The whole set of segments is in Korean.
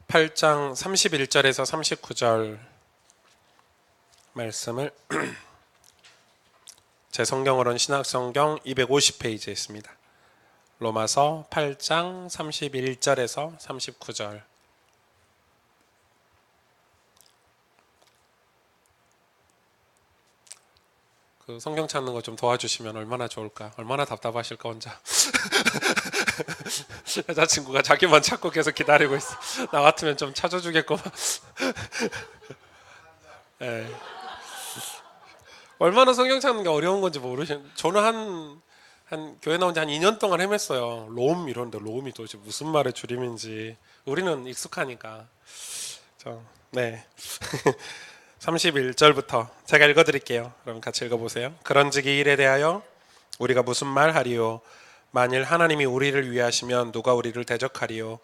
8장 31절에서 39절 말씀을 제 성경으로는 신약성경 250페이지에 있습니다. 로마서 8장 31절에서 39절. 그 성경 찾는 거 좀 도와주시면 얼마나 좋을까? 얼마나 답답하실까 혼자. 여자친구가 자기만 찾고 계속 기다리고 있어. 나 같으면 좀 찾아주겠구만. 네. 얼마나 성경 찾는 게 어려운 건지 모르시는. 저는 한 교회 나온 지 한 2년 동안 헤맸어요. 롬 이런데 롬이 도대체 무슨 말의 줄임인지 우리는 익숙하니까. 네. 31절부터 제가 읽어드릴게요. 그럼 같이 읽어보세요. 그런즉 이 일에 대하여 우리가 무슨 말 하리요? 만일 하나님이 우리를 위하시면 누가 우리를 대적하리요?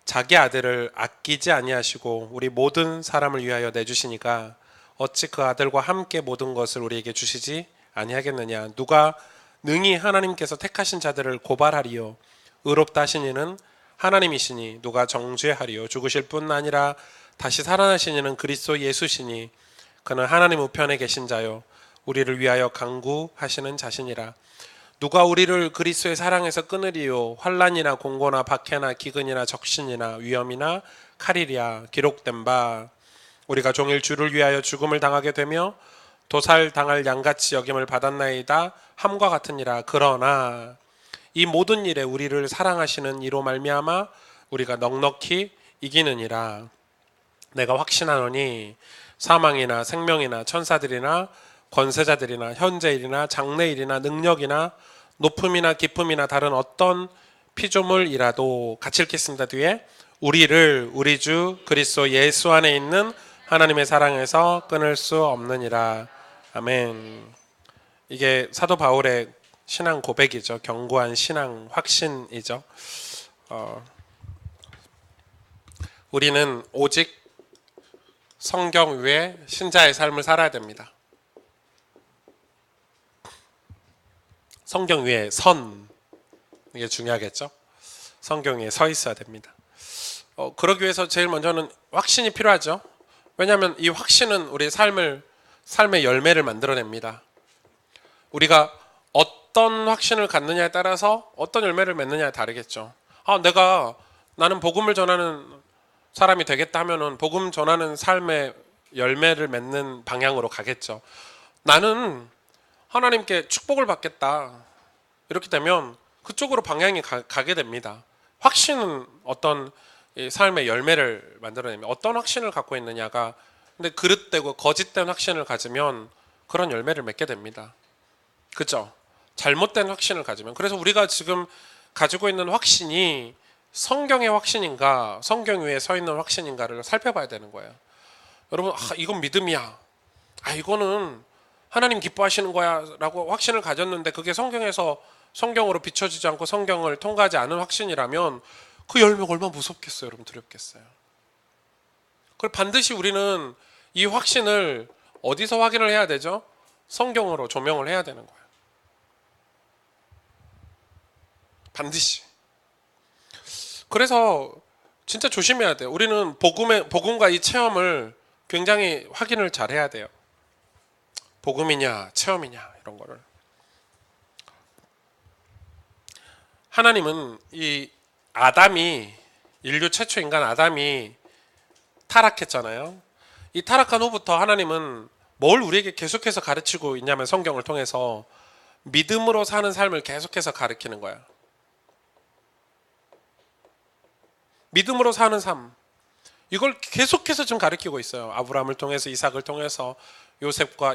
자기 아들을 아끼지 아니하시고 우리 모든 사람을 위하여 내주시니까 어찌 그 아들과 함께 모든 것을 우리에게 주시지 아니하겠느냐? 누가 능히 하나님께서 택하신 자들을 고발하리요? 의롭다 하신 이는 하나님이시니 누가 정죄하리요? 죽으실 뿐 아니라 다시 살아나신 이는 그리스도 예수시니 그는 하나님 우편에 계신 자요 우리를 위하여 간구하시는 자신이라. 누가 우리를 그리스도의 사랑에서 끊으리요? 환난이나 공고나 박해나 기근이나 적신이나 위험이나 칼이랴. 기록된 바 우리가 종일 주를 위하여 죽음을 당하게 되며 도살 당할 양같이 여김을 받았나이다 함과 같으니라. 그러나 이 모든 일에 우리를 사랑하시는 이로 말미암아 우리가 넉넉히 이기느니라. 내가 확신하노니 사망이나 생명이나 천사들이나 권세자들이나 현재일이나 장래일이나 능력이나 높음이나 깊음이나 다른 어떤 피조물이라도 같이 읽겠습니다. 뒤에 우리를 우리 주 그리스도 예수 안에 있는 하나님의 사랑에서 끊을 수 없느니라. 아멘. 이게 사도 바울의 신앙 고백이죠. 견고한 신앙 확신이죠. 우리는 오직 성경 위에 신자의 삶을 살아야 됩니다. 성경 위에 선, 이게 중요하겠죠. 성경 위에 서 있어야 됩니다. 그러기 위해서 제일 먼저는 확신이 필요하죠. 왜냐하면 이 확신은 우리 삶의 열매를 만들어냅니다. 우리가 어떤 확신을 갖느냐에 따라서 어떤 열매를 맺느냐에 다르겠죠. 나는 복음을 전하는 사람이 되겠다 하면은 복음 전하는 삶의 열매를 맺는 방향으로 가겠죠. 나는 하나님께 축복을 받겠다. 이렇게 되면 그쪽으로 방향이 가게 됩니다. 확신은 어떤 삶의 열매를 만들어내면 어떤 확신을 갖고 있느냐가 근데 그릇되고 거짓된 확신을 가지면 그런 열매를 맺게 됩니다. 그렇죠? 잘못된 확신을 가지면. 그래서 우리가 지금 가지고 있는 확신이 성경의 확신인가 성경 위에 서 있는 확신인가를 살펴봐야 되는 거예요. 여러분 이건 믿음이야. 이거는 하나님 기뻐하시는 거야 라고 확신을 가졌는데 그게 성경으로 비춰지지 않고 성경을 통과하지 않은 확신이라면 그 열매가 얼마나 무섭겠어요. 여러분 두렵겠어요. 그걸 반드시 우리는 이 확신을 어디서 확인을 해야 되죠? 성경으로 조명을 해야 되는 거예요. 반드시. 그래서 진짜 조심해야 돼요. 우리는 복음과 이 체험을 굉장히 확인을 잘 해야 돼요. 복음이냐 체험이냐 이런 거를. 하나님은 이 인류 최초 인간 아담이 타락했잖아요. 이 타락한 후부터 하나님은 뭘 우리에게 계속해서 가르치고 있냐면 성경을 통해서 믿음으로 사는 삶을 계속해서 가르치는 거야. 믿음으로 사는 삶, 이걸 계속해서 좀 가르치고 있어요. 아브라함을 통해서, 이삭을 통해서,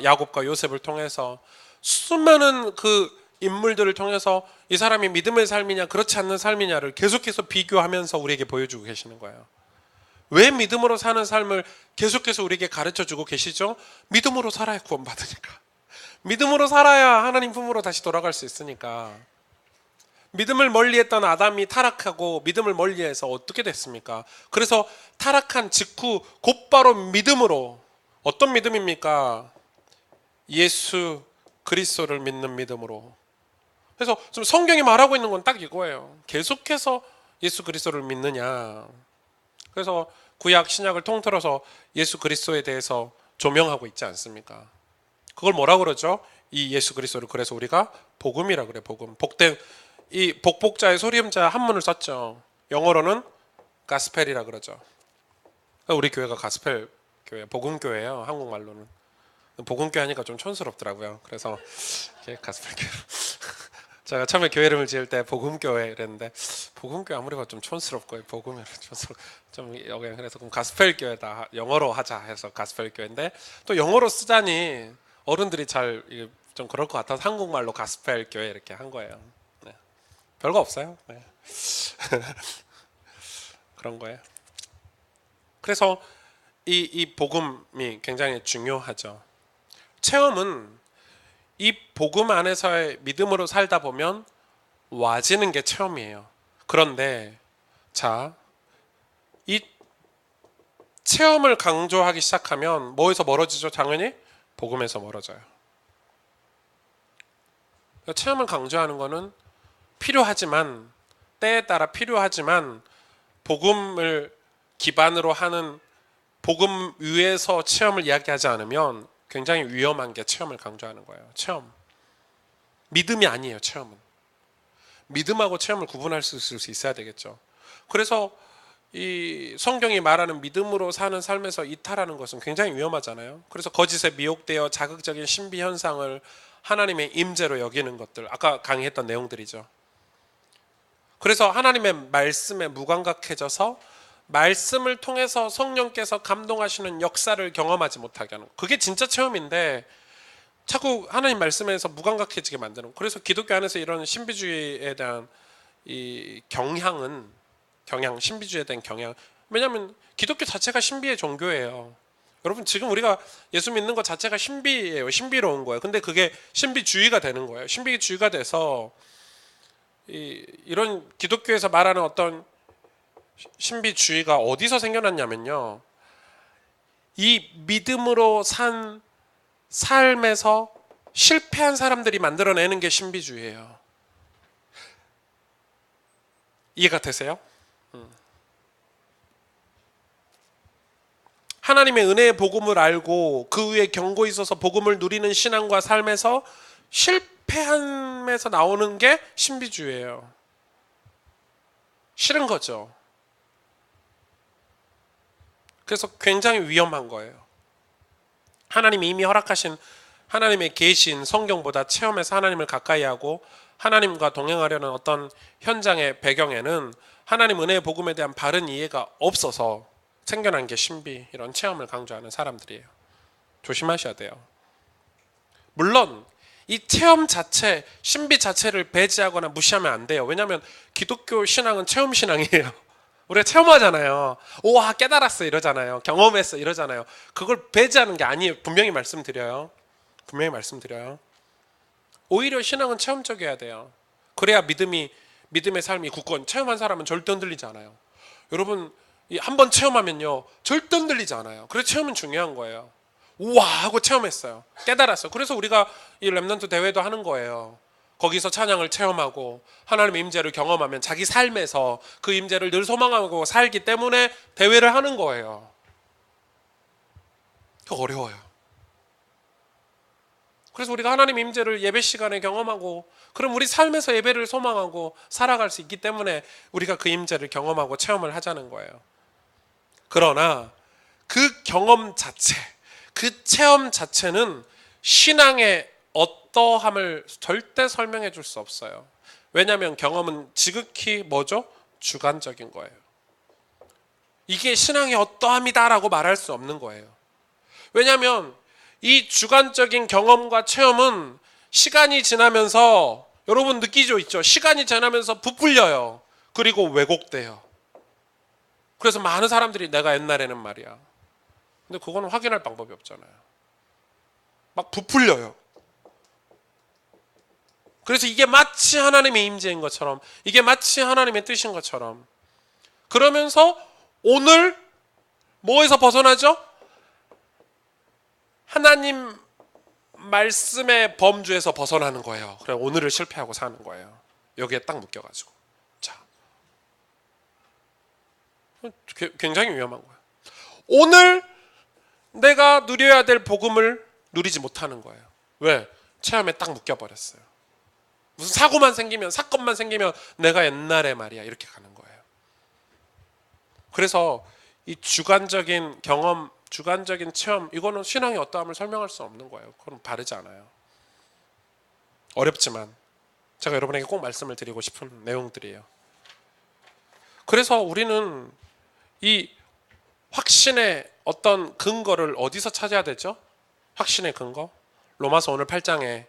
야곱과 요셉을 통해서 수많은 그 인물들을 통해서 이 사람이 믿음의 삶이냐 그렇지 않는 삶이냐를 계속해서 비교하면서 우리에게 보여주고 계시는 거예요. 왜 믿음으로 사는 삶을 계속해서 우리에게 가르쳐주고 계시죠? 믿음으로 살아야 구원받으니까. 믿음으로 살아야 하나님 품으로 다시 돌아갈 수 있으니까. 믿음을 멀리했던 아담이 타락하고 믿음을 멀리해서 어떻게 됐습니까? 그래서 타락한 직후 곧바로 믿음으로, 어떤 믿음입니까? 예수 그리스도를 믿는 믿음으로. 그래서 지금 성경이 말하고 있는 건 딱 이거예요. 계속해서 예수 그리스도를 믿느냐. 그래서 구약 신약을 통틀어서 예수 그리스도에 대해서 조명하고 있지 않습니까? 그걸 뭐라고 그러죠? 이 예수 그리스도를 그래서 우리가 복음이라 그래. 복음. 복된 이 복복자의 소리음자 한문을 썼죠. 영어로는 가스펠이라 그러죠. 우리 교회가 가스펠 교회, 복음 교회예요. 한국말로는. 복음 교회 하니까 좀 촌스럽더라고요. 그래서 가스펠 교회. 제가 처음에 교회 이름을 지을 때 복음교회 이랬는데 복음교회 아무리 봐도 좀 촌스럽고 복음이 좀 여기 그래서 그럼 가스펠 교회다 영어로 하자 해서 가스펠 교회인데 또 영어로 쓰자니 어른들이 잘 좀 그럴 것 같아서 한국말로 가스펠 교회 이렇게 한 거예요. 네. 별거 없어요. 네. 그런 거예요. 그래서 이 복음이 굉장히 중요하죠. 체험은 이 복음 안에서의 믿음으로 살다 보면 와지는 게 체험이에요. 그런데 자, 이 체험을 강조하기 시작하면 뭐에서 멀어지죠? 당연히 복음에서 멀어져요. 체험을 강조하는 거는 필요하지만 때에 따라 필요하지만 복음을 기반으로 하는 복음 위에서 체험을 이야기하지 않으면 굉장히 위험한 게 체험을 강조하는 거예요. 체험. 믿음이 아니에요. 체험은. 믿음하고 체험을 구분할 수 있어야 되겠죠. 그래서 이 성경이 말하는 믿음으로 사는 삶에서 이탈하는 것은 굉장히 위험하잖아요. 그래서 거짓에 미혹되어 자극적인 신비 현상을 하나님의 임재로 여기는 것들, 아까 강의했던 내용들이죠. 그래서 하나님의 말씀에 무감각해져서 말씀을 통해서 성령께서 감동하시는 역사를 경험하지 못하게 하는 거. 그게 진짜 체험인데 자꾸 하나님 말씀에서 무감각해지게 만드는 거. 그래서 기독교 안에서 이런 신비주의에 대한 이 신비주의에 대한 경향. 왜냐하면 기독교 자체가 신비의 종교예요. 여러분 지금 우리가 예수 믿는 것 자체가 신비예요. 신비로운 거예요. 근데 그게 신비주의가 되는 거예요. 신비주의가 돼서 이런 기독교에서 말하는 어떤 신비주의가 어디서 생겨났냐면요. 이 믿음으로 산 삶에서 실패한 사람들이 만들어내는 게 신비주의예요. 이해가 되세요? 하나님의 은혜의 복음을 알고 그 위에 경고 있어서 복음을 누리는 신앙과 삶에서 실패함에서 나오는 게 신비주의예요. 싫은 거죠. 그래서 굉장히 위험한 거예요. 하나님이 이미 허락하신 하나님의 계신 성경보다 체험해서 하나님을 가까이 하고 하나님과 동행하려는 어떤 현장의 배경에는 하나님 은혜의 복음에 대한 바른 이해가 없어서 생겨난 게 신비, 이런 체험을 강조하는 사람들이에요. 조심하셔야 돼요. 물론 이 체험 자체, 신비 자체를 배제하거나 무시하면 안 돼요. 왜냐하면 기독교 신앙은 체험 신앙이에요. 우리가 체험하잖아요. 우와 깨달았어 이러잖아요. 경험했어 이러잖아요. 그걸 배제하는 게 아니에요. 분명히 말씀드려요. 오히려 신앙은 체험적이어야 돼요. 그래야 믿음의 삶이 굳건. 체험한 사람은 절대 흔들리지 않아요. 여러분 한번 체험하면요 절대 흔들리지 않아요. 그래서 체험은 중요한 거예요. 우와 하고 체험했어요. 깨달았어요. 그래서 우리가 이 렘넌트 대회도 하는 거예요. 거기서 찬양을 체험하고 하나님의 임재를 경험하면 자기 삶에서 그 임재를 늘 소망하고 살기 때문에 대회를 하는 거예요. 어려워요. 그래서 우리가 하나님의 임재를 예배 시간에 경험하고 그럼 우리 삶에서 예배를 소망하고 살아갈 수 있기 때문에 우리가 그 임재를 경험하고 체험을 하자는 거예요. 그러나 그 경험 자체, 그 체험 자체는 신앙의 어떠함을 절대 설명해 줄 수 없어요. 왜냐하면 경험은 지극히 뭐죠? 주관적인 거예요. 이게 신앙의 어떠함이다라고 말할 수 없는 거예요. 왜냐하면 이 주관적인 경험과 체험은 시간이 지나면서 여러분 느끼죠 있죠? 시간이 지나면서 부풀려요. 그리고 왜곡돼요. 그래서 많은 사람들이 내가 옛날에는 말이야. 근데 그거는 확인할 방법이 없잖아요. 막 부풀려요. 그래서 이게 마치 하나님의 임재인 것처럼, 이게 마치 하나님의 뜻인 것처럼 그러면서 오늘 뭐에서 벗어나죠? 하나님 말씀의 범주에서 벗어나는 거예요. 그래 오늘을 실패하고 사는 거예요. 여기에 딱 묶여가지고. 자, 굉장히 위험한 거예요. 오늘 내가 누려야 될 복음을 누리지 못하는 거예요. 왜? 체험에 딱 묶여버렸어요. 무슨 사고만 생기면, 사건만 생기면 내가 옛날에 말이야 이렇게 가는 거예요. 그래서 이 주관적인 경험, 주관적인 체험, 이거는 신앙의 어떠함을 설명할 수 없는 거예요. 그건 바르지 않아요. 어렵지만 제가 여러분에게 꼭 말씀을 드리고 싶은 내용들이에요. 그래서 우리는 이 확신의 어떤 근거를 어디서 찾아야 되죠? 확신의 근거? 로마서 오늘 8장에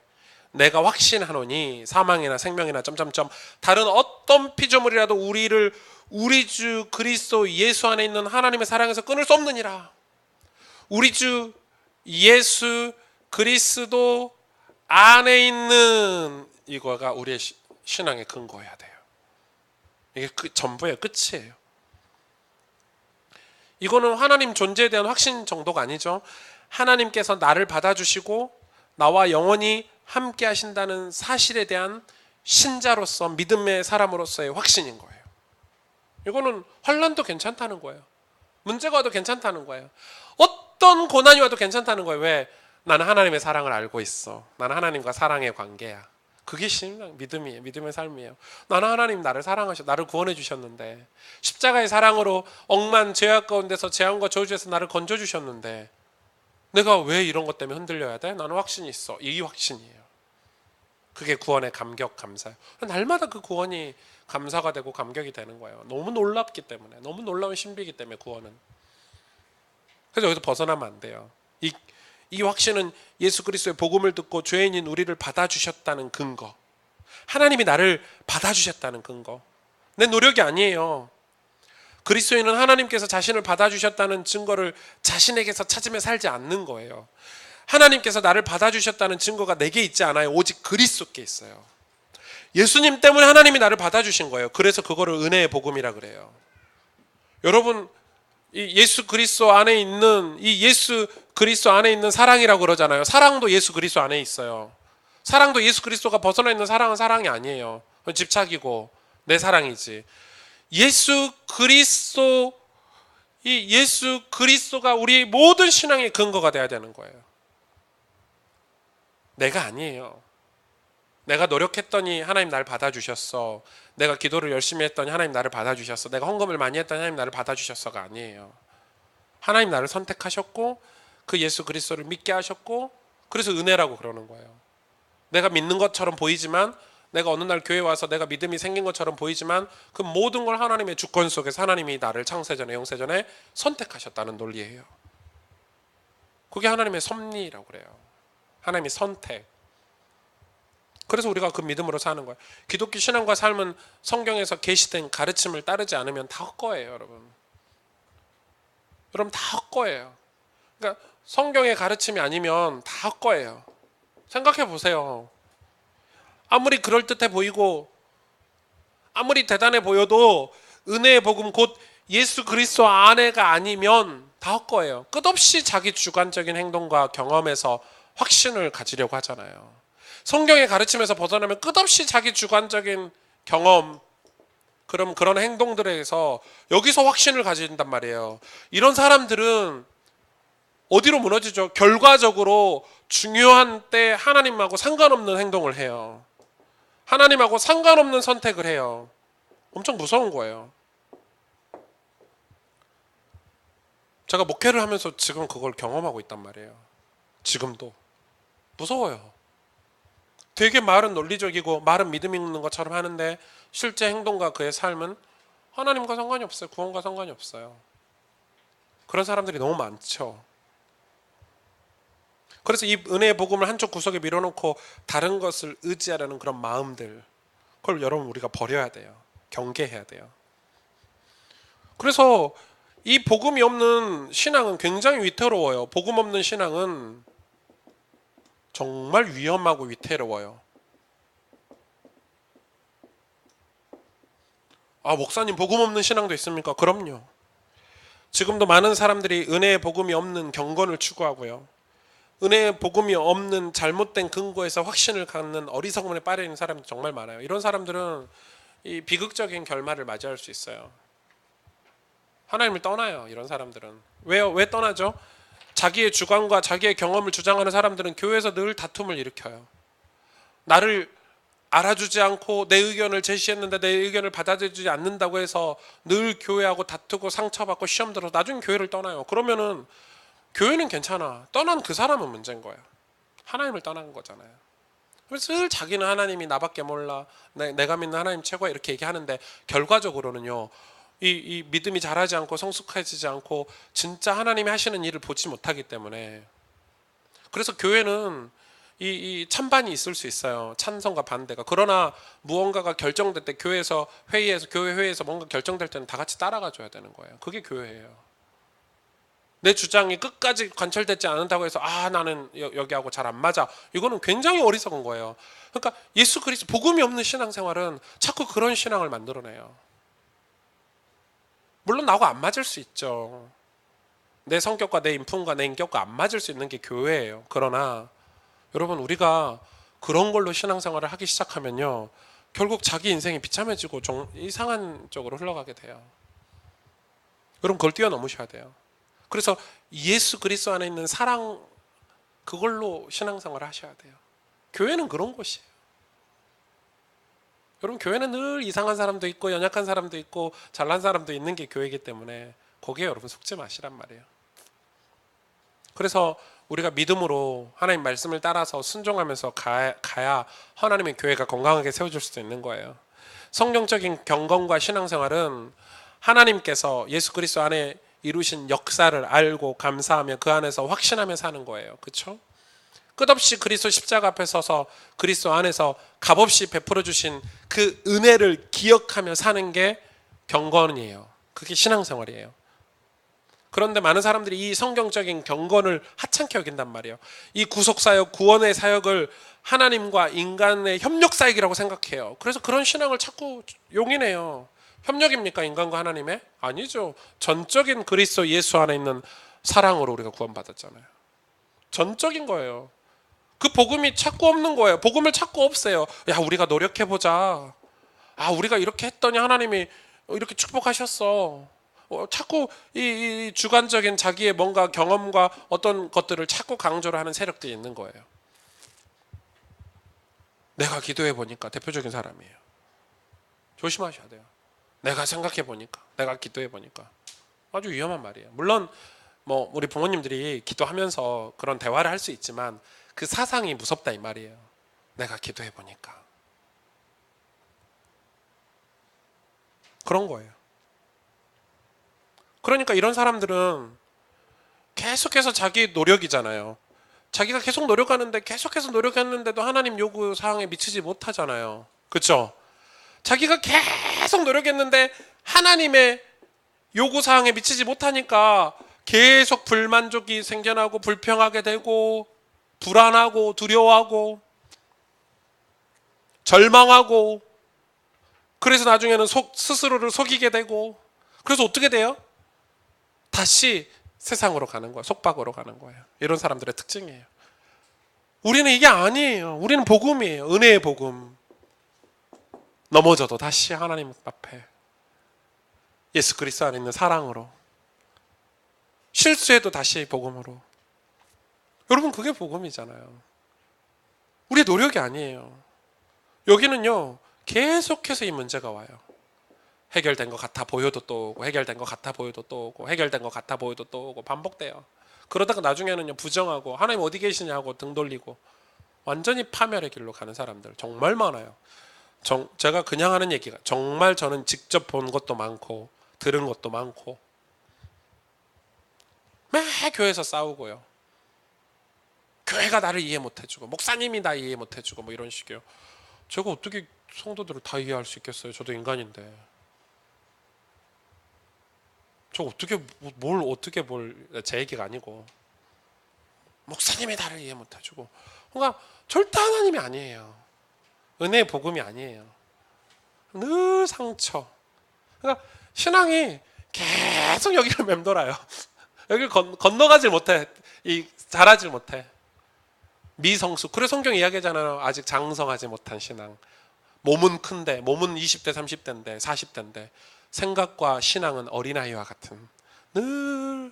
내가 확신하노니 사망이나 생명이나 점점점 다른 어떤 피조물이라도 우리를 우리 주 그리스도 예수 안에 있는 하나님의 사랑에서 끊을 수 없느니라. 우리 주 예수 그리스도 안에 있는 이거가 우리의 신앙의 근거여야 돼요. 이게 전부예요. 끝이에요. 이거는 하나님 존재에 대한 확신 정도가 아니죠. 하나님께서 나를 받아주시고 나와 영원히 함께 하신다는 사실에 대한 신자로서 믿음의 사람으로서의 확신인 거예요. 이거는 환난도 괜찮다는 거예요. 문제가 와도 괜찮다는 거예요. 어떤 고난이 와도 괜찮다는 거예요. 왜? 나는 하나님의 사랑을 알고 있어. 나는 하나님과 사랑의 관계야. 그게 신앙, 믿음이에요. 믿음의 삶이에요. 나는 하나님 나를 사랑하셔, 나를 구원해 주셨는데, 십자가의 사랑으로 억만 죄악 가운데서 재앙과 저주에서 나를 건져 주셨는데 내가 왜 이런 것 때문에 흔들려야 돼? 나는 확신이 있어. 이 확신이에요. 그게 구원의 감격, 감사예요. 날마다 그 구원이 감사가 되고 감격이 되는 거예요. 너무 놀랍기 때문에, 너무 놀라운 신비이기 때문에 구원은. 그래서 여기서 벗어나면 안 돼요. 이 확신은 예수 그리스도의 복음을 듣고 죄인인 우리를 받아주셨다는 근거, 하나님이 나를 받아주셨다는 근거. 내 노력이 아니에요. 그리스도인은 하나님께서 자신을 받아주셨다는 증거를 자신에게서 찾으며 살지 않는 거예요. 하나님께서 나를 받아주셨다는 증거가 내게 있지 않아요. 오직 그리스도께 있어요. 예수님 때문에 하나님이 나를 받아주신 거예요. 그래서 그거를 은혜의 복음이라 그래요. 여러분, 이 예수 그리스도 안에 있는, 이 예수 그리스도 안에 있는 사랑이라고 그러잖아요. 사랑도 예수 그리스도 안에 있어요. 사랑도 예수 그리스도가 벗어나 있는 사랑은 사랑이 아니에요. 집착이고 내 사랑이지. 예수 그리스도, 이 예수 그리스도가 우리 모든 신앙의 근거가 돼야 되는 거예요. 내가 아니에요. 내가 노력했더니 하나님 나를 받아주셨어. 내가 기도를 열심히 했더니 하나님 나를 받아주셨어. 내가 헌금을 많이 했더니 하나님 나를 받아주셨어가 아니에요. 하나님 나를 선택하셨고 그 예수 그리스도를 믿게 하셨고, 그래서 은혜라고 그러는 거예요. 내가 믿는 것처럼 보이지만, 내가 어느 날 교회 와서 내가 믿음이 생긴 것처럼 보이지만 그 모든 걸 하나님의 주권 속에서 하나님이 나를 창세전에 영세전에 선택하셨다는 논리예요. 그게 하나님의 섭리라고 그래요. 하나님의 선택. 그래서 우리가 그 믿음으로 사는 거예요. 기독교 신앙과 삶은 성경에서 계시된 가르침을 따르지 않으면 다 헛거예요, 여러분. 여러분, 다 헛거예요. 그러니까 성경의 가르침이 아니면 다 헛거예요. 생각해 보세요. 아무리 그럴듯해 보이고 아무리 대단해 보여도 은혜의 복음 곧 예수 그리스도 안에가 아니면 다 헛거예요. 끝없이 자기 주관적인 행동과 경험에서 확신을 가지려고 하잖아요. 성경의 가르침에서 벗어나면 끝없이 자기 주관적인 경험, 그런 행동들에서 여기서 확신을 가진단 말이에요. 이런 사람들은 어디로 무너지죠? 결과적으로 중요한 때 하나님하고 상관없는 행동을 해요. 하나님하고 상관없는 선택을 해요. 엄청 무서운 거예요. 제가 목회를 하면서 지금 그걸 경험하고 있단 말이에요. 지금도. 무서워요. 되게 말은 논리적이고 말은 믿음 있는 것처럼 하는데 실제 행동과 그의 삶은 하나님과 상관이 없어요. 구원과 상관이 없어요. 그런 사람들이 너무 많죠. 그래서 이 은혜의 복음을 한쪽 구석에 밀어놓고 다른 것을 의지하려는 그런 마음들, 그걸 여러분 우리가 버려야 돼요. 경계해야 돼요. 그래서 이 복음이 없는 신앙은 굉장히 위태로워요. 복음 없는 신앙은 정말 위험하고 위태로워요. 아, 목사님 복음 없는 신앙도 있습니까? 그럼요. 지금도 많은 사람들이 은혜의 복음이 없는 경건을 추구하고요. 은혜의 복음이 없는 잘못된 근거에서 확신을 갖는 어리석음에 빠져 있는 사람들이 정말 많아요. 이런 사람들은 이 비극적인 결말을 맞이할 수 있어요. 하나님을 떠나요. 이런 사람들은. 왜요? 왜 떠나죠? 자기의 주관과 자기의 경험을 주장하는 사람들은 교회에서 늘 다툼을 일으켜요. 나를 알아주지 않고 내 의견을 제시했는데 내 의견을 받아들이지 않는다고 해서 늘 교회하고 다투고 상처받고 시험 들어서 나중에 교회를 떠나요. 그러면은 교회는 괜찮아. 떠난 그 사람은 문제인 거예요. 하나님을 떠난 거잖아요. 그래서 늘 자기는 하나님이 나밖에 몰라. 내가 믿는 하나님 최고야. 이렇게 얘기하는데 결과적으로는요. 이 믿음이 자라지 않고 성숙해지지 않고 진짜 하나님이 하시는 일을 보지 못하기 때문에 그래서 교회는 이 찬반이 있을 수 있어요. 찬성과 반대가. 그러나 무언가가 결정될 때 교회에서 교회 회의에서 뭔가 결정될 때는 다 같이 따라가 줘야 되는 거예요. 그게 교회예요. 내 주장이 끝까지 관철되지 않는다고 해서 나는 여기하고 잘 안 맞아. 이거는 굉장히 어리석은 거예요. 그러니까 예수 그리스도 복음이 없는 신앙생활은 자꾸 그런 신앙을 만들어내요. 물론 나하고 안 맞을 수 있죠. 내 성격과 내 인품과 내 인격과 안 맞을 수 있는 게 교회예요. 그러나 여러분 우리가 그런 걸로 신앙생활을 하기 시작하면요. 결국 자기 인생이 비참해지고 이상한 쪽으로 흘러가게 돼요. 여러분 그걸 뛰어넘으셔야 돼요. 그래서 예수 그리스도 안에 있는 사랑 그걸로 신앙생활을 하셔야 돼요. 교회는 그런 곳이에요. 여러분 교회는 늘 이상한 사람도 있고 연약한 사람도 있고 잘난 사람도 있는 게 교회이기 때문에 거기에 여러분 속지 마시란 말이에요. 그래서 우리가 믿음으로 하나님 말씀을 따라서 순종하면서 가야 하나님의 교회가 건강하게 세워질 수도 있는 거예요. 성경적인 경건과 신앙생활은 하나님께서 예수 그리스도 안에 이루신 역사를 알고 감사하며 그 안에서 확신하며 사는 거예요. 그렇죠? 끝없이 그리스도 십자가 앞에 서서 그리스도 안에서 값없이 베풀어 주신 그 은혜를 기억하며 사는 게 경건이에요. 그게 신앙생활이에요. 그런데 많은 사람들이 이 성경적인 경건을 하찮게 여긴단 말이에요. 이 구속사역, 구원의 사역을 하나님과 인간의 협력사역이라고 생각해요. 그래서 그런 신앙을 자꾸 용인해요. 협력입니까? 인간과 하나님의? 아니죠. 전적인 그리스도 예수 안에 있는 사랑으로 우리가 구원받았잖아요. 전적인 거예요. 그 복음이 찾고 없는 거예요. 복음을 찾고 없애요. 야, 우리가 노력해보자. 우리가 이렇게 했더니 하나님이 이렇게 축복하셨어. 자꾸 이 주관적인 자기의 뭔가 경험과 어떤 것들을 자꾸 강조를 하는 세력들이 있는 거예요. 내가 기도해 보니까 대표적인 사람이에요. 조심하셔야 돼요. 내가 생각해 보니까, 내가 기도해 보니까 아주 위험한 말이에요. 물론 뭐 우리 부모님들이 기도하면서 그런 대화를 할 수 있지만 그 사상이 무섭다 이 말이에요. 내가 기도해 보니까 그런 거예요. 그러니까 이런 사람들은 계속해서 자기 노력이잖아요. 자기가 계속 노력하는데 계속해서 노력했는데도 하나님 요구 사항에 미치지 못하잖아요. 그렇죠? 자기가 계속 노력했는데 하나님의 요구 사항에 미치지 못하니까 계속 불만족이 생겨나고 불평하게 되고 불안하고 두려워하고 절망하고 그래서 나중에는 스스로를 속이게 되고 그래서 어떻게 돼요? 다시 세상으로 가는 거예요. 속박으로 가는 거예요. 이런 사람들의 특징이에요. 우리는 이게 아니에요. 우리는 복음이에요. 은혜의 복음. 넘어져도 다시 하나님 앞에 예수 그리스도 안에 있는 사랑으로 실수해도 다시 복음으로. 여러분 그게 복음이잖아요. 우리의 노력이 아니에요. 여기는요 계속해서 이 문제가 와요. 해결된 것 같아 보여도 또 오고 해결된 것 같아 보여도 또 오고 해결된 것 같아 보여도 또 오고 반복돼요. 그러다가 나중에는요 부정하고 하나님 어디 계시냐고 등 돌리고 완전히 파멸의 길로 가는 사람들 정말 많아요. 제가 그냥 하는 얘기가 정말 저는 직접 본 것도 많고 들은 것도 많고 매 교회에서 싸우고요. 교회가 나를 이해 못해주고 목사님이 나 이해 못해주고 뭐 이런 식이요. 제가 어떻게 성도들을 다 이해할 수 있겠어요. 저도 인간인데. 저 어떻게 제 얘기가 아니고 목사님이 나를 이해 못해주고 그러니까 절대 하나님이 아니에요. 은혜의 복음이 아니에요. 늘 상처. 그러니까 신앙이 계속 여기를 맴돌아요. 여기를 건너가질 못해. 자라질 못해. 미성숙. 그래서 성경 이야기하잖아요. 아직 장성하지 못한 신앙. 몸은 큰데, 몸은 20대, 30대인데, 40대인데 생각과 신앙은 어린아이와 같은 늘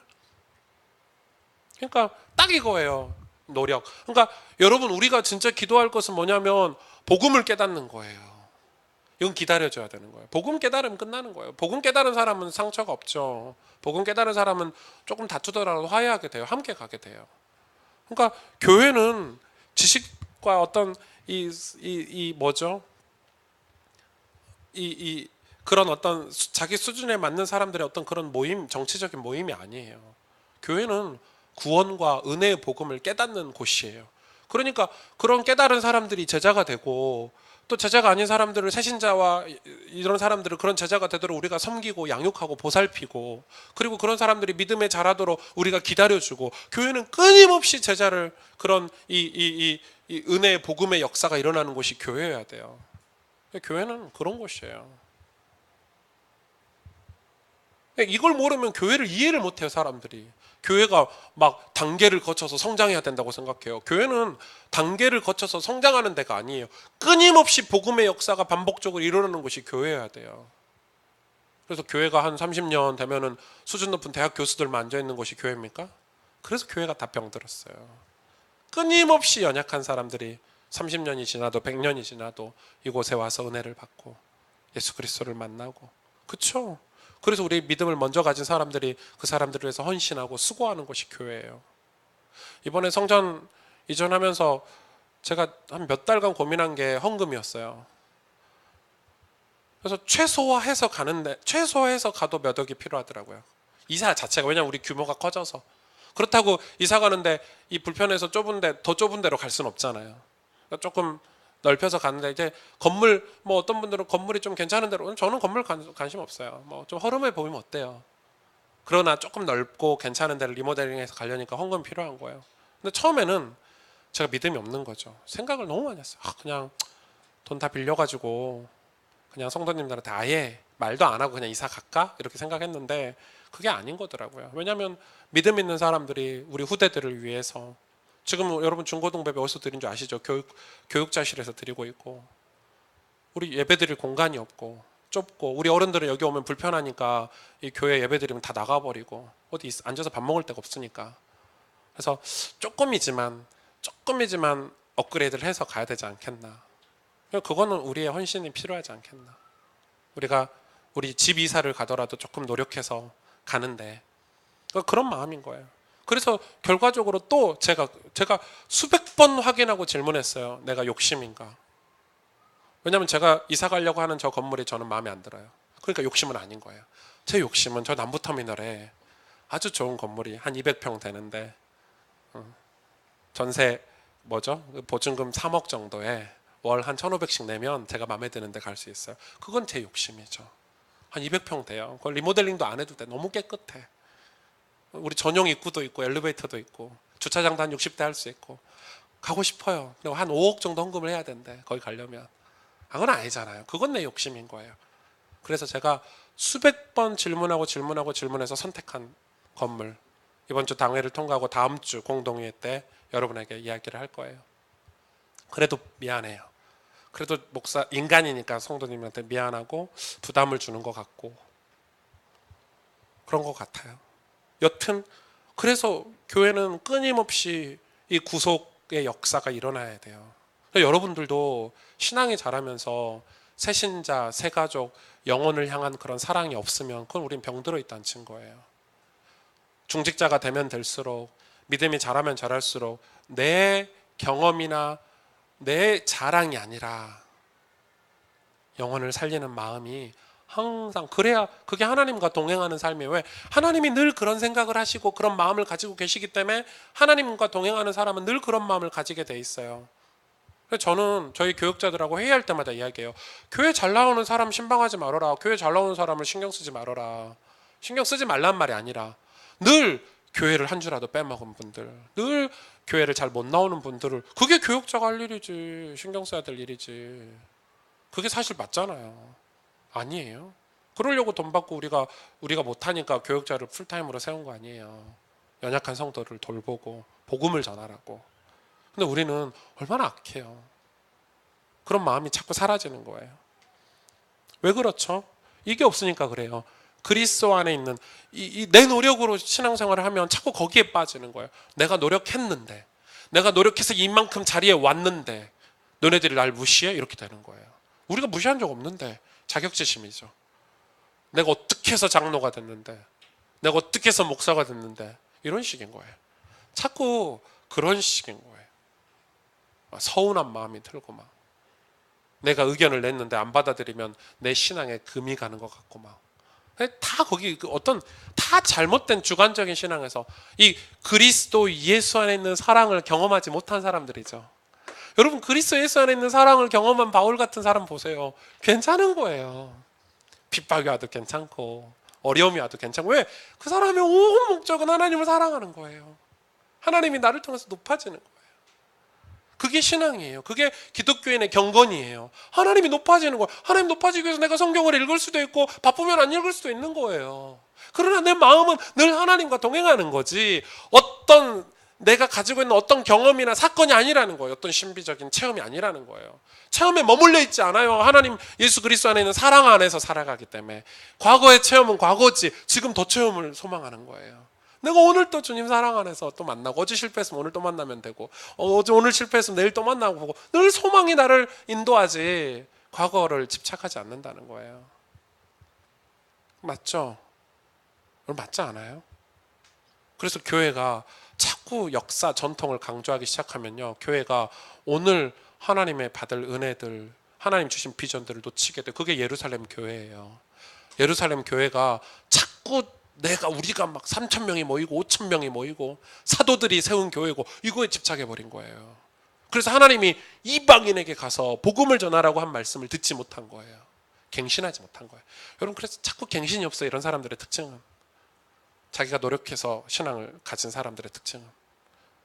그러니까 딱 이거예요. 노력. 그러니까 여러분 우리가 진짜 기도할 것은 뭐냐면 복음을 깨닫는 거예요. 이건 기다려줘야 되는 거예요. 복음 깨달으면 끝나는 거예요. 복음 깨달은 사람은 상처가 없죠. 복음 깨달은 사람은 조금 다투더라도 화해하게 돼요. 함께 가게 돼요. 그러니까 교회는 지식과 어떤 이 뭐죠? 그런 어떤 자기 수준에 맞는 사람들의 어떤 그런 모임, 정치적인 모임이 아니에요. 교회는 구원과 은혜의 복음을 깨닫는 곳이에요. 그러니까 그런 깨달은 사람들이 제자가 되고 또 제자가 아닌 사람들을 새신자와 이런 사람들을 그런 제자가 되도록 우리가 섬기고 양육하고 보살피고 그리고 그런 사람들이 믿음에 자라도록 우리가 기다려주고 교회는 끊임없이 제자를 그런 이 은혜의 복음의 역사가 일어나는 곳이 교회여야 돼요. 교회는 그런 곳이에요. 이걸 모르면 교회를 이해를 못해요, 사람들이. 교회가 막 단계를 거쳐서 성장해야 된다고 생각해요. 교회는 단계를 거쳐서 성장하는 데가 아니에요. 끊임없이 복음의 역사가 반복적으로 일어나는 곳이 교회여야 돼요. 그래서 교회가 한 30년 되면은 수준 높은 대학 교수들만 앉아있는 곳이 교회입니까? 그래서 교회가 다 병들었어요. 끊임없이 연약한 사람들이 30년이 지나도 100년이 지나도 이곳에 와서 은혜를 받고 예수 그리스도를 만나고 그렇죠? 그래서 우리 믿음을 먼저 가진 사람들이 그 사람들을 위해서 헌신하고 수고하는 것이 교회예요. 이번에 성전 이전하면서 제가 한 몇 달간 고민한 게 헌금이었어요. 그래서 최소화해서 가도 몇 억이 필요하더라고요. 이사 자체가 왜냐면 우리 규모가 커져서 그렇다고 이사 가는데 이 불편해서 더 좁은 데로 갈 수는 없잖아요. 그러니까 조금 넓혀서 가는데 이제 건물 뭐 어떤 분들은 건물이 좀 괜찮은 데로 저는 건물 관심 없어요. 뭐 좀 허름해 보이면 어때요? 그러나 조금 넓고 괜찮은 데를 리모델링해서 가려니까 헌금 필요한 거예요. 근데 처음에는 제가 믿음이 없는 거죠. 생각을 너무 많이 했어요. 그냥 돈 다 빌려가지고 그냥 성도님들한테 아예 말도 안 하고 그냥 이사 갈까? 이렇게 생각했는데 그게 아닌 거더라고요. 왜냐하면 믿음 있는 사람들이 우리 후대들을 위해서 지금 여러분 중고등부배 어디서 드린 줄 아시죠? 교육자실에서 드리고 있고 우리 예배 드릴 공간이 없고 좁고 우리 어른들은 여기 오면 불편하니까 이 교회 예배 드리면 다 나가버리고 어디 앉아서 밥 먹을 데가 없으니까 그래서 조금이지만 업그레이드를 해서 가야 되지 않겠나. 그거는 우리의 헌신이 필요하지 않겠나. 우리 집 이사를 가더라도 조금 노력해서 가는데 그런 마음인 거예요. 그래서 결과적으로 또 제가 수백 번 확인하고 질문했어요. 내가 욕심인가? 왜냐하면 제가 이사 가려고 하는 저 건물이 저는 마음에 안 들어요. 그러니까 욕심은 아닌 거예요. 제 욕심은 저 남부터미널에 아주 좋은 건물이 한 200평 되는데 전세 보증금 3억 정도에 월 한 1,500씩 내면 제가 마음에 드는데 갈 수 있어요. 그건 제 욕심이죠. 한 200평 돼요. 그걸 리모델링도 안 해도 돼. 너무 깨끗해. 우리 전용 입구도 있고 엘리베이터도 있고 주차장도 한 60대 할 수 있고 가고 싶어요. 근데 한 5억 정도 헌금을 해야 된대. 거기 가려면. 그건 아니잖아요. 그건 내 욕심인 거예요. 그래서 제가 수백 번 질문해서 선택한 건물. 이번 주 당회를 통과하고 다음 주 공동회의 때 여러분에게 이야기를 할 거예요. 그래도 미안해요. 그래도 목사 인간이니까 성도님한테 미안하고 부담을 주는 것 같고 그런 것 같아요. 여튼 그래서 교회는 끊임없이 이 구속의 역사가 일어나야 돼요. 여러분들도 신앙이 자라면서 새신자, 새가족, 영혼을 향한 그런 사랑이 없으면 그건 우린 병들어 있다는 증거예요. 중직자가 되면 될수록 믿음이 자라면 자랄수록 내 경험이나 내 자랑이 아니라 영혼을 살리는 마음이 항상 그래야 그게 하나님과 동행하는 삶이에요. 왜? 하나님이 늘 그런 생각을 하시고 그런 마음을 가지고 계시기 때문에 하나님과 동행하는 사람은 늘 그런 마음을 가지게 돼 있어요. 저는 저희 교육자들하고 회의할 때마다 이야기해요. 교회 잘 나오는 사람 신방하지 말아라. 교회 잘 나오는 사람을 신경 쓰지 말아라. 신경 쓰지 말란 말이 아니라 늘 교회를 한 주라도 빼먹은 분들, 늘 교회를 잘 못 나오는 분들을 그게 교육자가 할 일이지. 신경 써야 될 일이지. 그게 사실 맞잖아요. 아니에요. 그러려고 돈 받고 우리가 못하니까 교육자를 풀타임으로 세운 거 아니에요. 연약한 성도를 돌보고 복음을 전하라고. 근데 우리는 얼마나 악해요. 그런 마음이 자꾸 사라지는 거예요. 왜 그렇죠? 이게 없으니까 그래요. 그리스도 안에 있는 내 노력으로 신앙생활을 하면 자꾸 거기에 빠지는 거예요. 내가 노력했는데, 내가 노력해서 이만큼 자리에 왔는데 너네들이 날 무시해? 이렇게 되는 거예요. 우리가 무시한 적 없는데 자격지심이죠. 내가 어떻게 해서 장로가 됐는데, 내가 어떻게 해서 목사가 됐는데, 이런 식인 거예요. 자꾸 그런 식인 거예요. 서운한 마음이 들고 막 내가 의견을 냈는데 안 받아들이면 내 신앙에 금이 가는 것 같고 막 다 거기 어떤 다 잘못된 주관적인 신앙에서 이 그리스도 예수 안에 있는 사랑을 경험하지 못한 사람들이죠. 여러분, 그리스도 예수 안에 있는 사랑을 경험한 바울 같은 사람 보세요. 괜찮은 거예요. 핍박이 와도 괜찮고 어려움이 와도 괜찮고. 왜? 그 사람의 온 목적은 하나님을 사랑하는 거예요. 하나님이 나를 통해서 높아지는 거예요. 그게 신앙이에요. 그게 기독교인의 경건이에요. 하나님이 높아지는 거예요. 하나님 높아지기 위해서 내가 성경을 읽을 수도 있고 바쁘면 안 읽을 수도 있는 거예요. 그러나 내 마음은 늘 하나님과 동행하는 거지, 어떤 내가 가지고 있는 어떤 경험이나 사건이 아니라는 거예요. 어떤 신비적인 체험이 아니라는 거예요. 체험에 머물러 있지 않아요. 하나님 예수 그리스도 안에 있는 사랑 안에서 살아가기 때문에 과거의 체험은 과거지, 지금 더 체험을 소망하는 거예요. 내가 오늘 또 주님 사랑 안에서 또 만나고, 어제 실패했으면 오늘 또 만나면 되고, 오늘 실패했으면 내일 또 만나고 보고, 늘 소망이 나를 인도하지 과거를 집착하지 않는다는 거예요. 맞죠? 맞지 않아요? 그래서 교회가 자꾸 역사 전통을 강조하기 시작하면요, 교회가 오늘 하나님의 받을 은혜들, 하나님 주신 비전들을 놓치게 돼. 그게 예루살렘 교회예요. 예루살렘 교회가 자꾸 우리가 막 3,000명이 모이고 5,000명이 모이고 사도들이 세운 교회고 이거에 집착해 버린 거예요. 그래서 하나님이 이방인에게 가서 복음을 전하라고 한 말씀을 듣지 못한 거예요. 갱신하지 못한 거예요. 여러분, 그래서 자꾸 갱신이 없어요. 이런 사람들의 특징은, 자기가 노력해서 신앙을 가진 사람들의 특징은,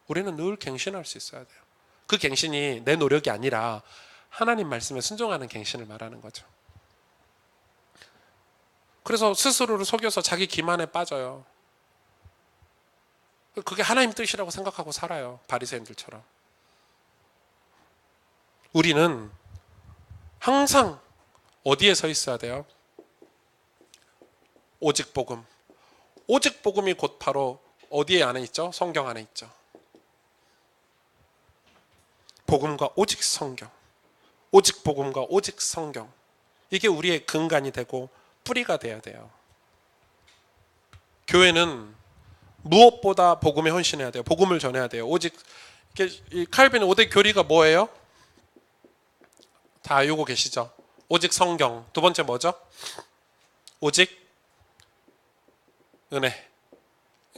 우리는 늘 갱신할 수 있어야 돼요. 그 갱신이 내 노력이 아니라 하나님 말씀에 순종하는 갱신을 말하는 거죠. 그래서 스스로를 속여서 자기 기만에 빠져요. 그게 하나님 뜻이라고 생각하고 살아요. 바리새인들처럼. 우리는 항상 어디에 서 있어야 돼요? 오직 복음. 오직 복음이 곧 바로 어디에 안에 있죠? 성경 안에 있죠. 복음과 오직 성경. 오직 복음과 오직 성경. 이게 우리의 근간이 되고 뿌리가 돼야 돼요. 교회는 무엇보다 복음에 헌신해야 돼요. 복음을 전해야 돼요. 오직 이 칼빈 5대 교리가 뭐예요? 다 알고 계시죠? 오직 성경. 두 번째 뭐죠? 오직 은혜.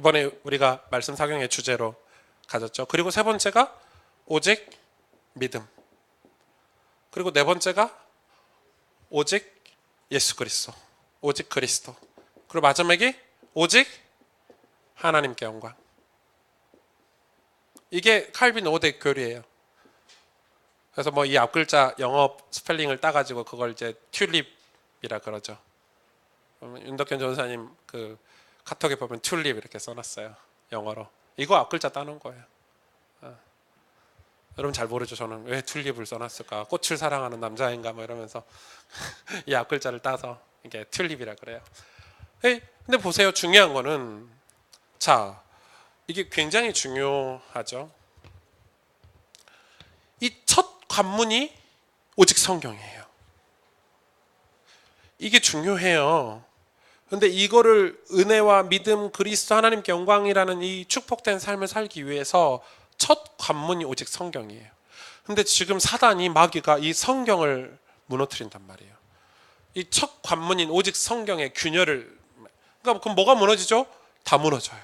이번에 우리가 말씀 사경의 주제로 가졌죠. 그리고 세 번째가 오직 믿음. 그리고 네 번째가 오직 예수 그리스도. 오직 그리스도. 그리고 마지막이 오직 하나님께 영광. 이게 칼빈 5대 교리예요. 그래서 뭐 이 앞글자 영어 스펠링을 따가지고 그걸 이제 튤립이라 그러죠. 윤덕현 전사님 그 카톡에 보면 튤립 이렇게 써놨어요. 영어로. 이거 앞글자 따놓은 거예요. 여러분 잘 모르죠. 저는 왜 튤립을 써놨을까? 꽃을 사랑하는 남자인가 뭐 이러면서 이 앞글자를 따서 이게 튤립이라 그래요. 근데 보세요. 중요한 거는, 자, 이게 굉장히 중요하죠. 이 첫 관문이 오직 성경이에요. 이게 중요해요. 근데 이거를 은혜와 믿음, 그리스도 하나님께 영광이라는 이 축복된 삶을 살기 위해서 첫 관문이 오직 성경이에요. 근데 지금 사단이, 마귀가 이 성경을 무너뜨린단 말이에요. 이 첫 관문인 오직 성경의 균열을, 그러니까 그럼 뭐가 무너지죠? 다 무너져요.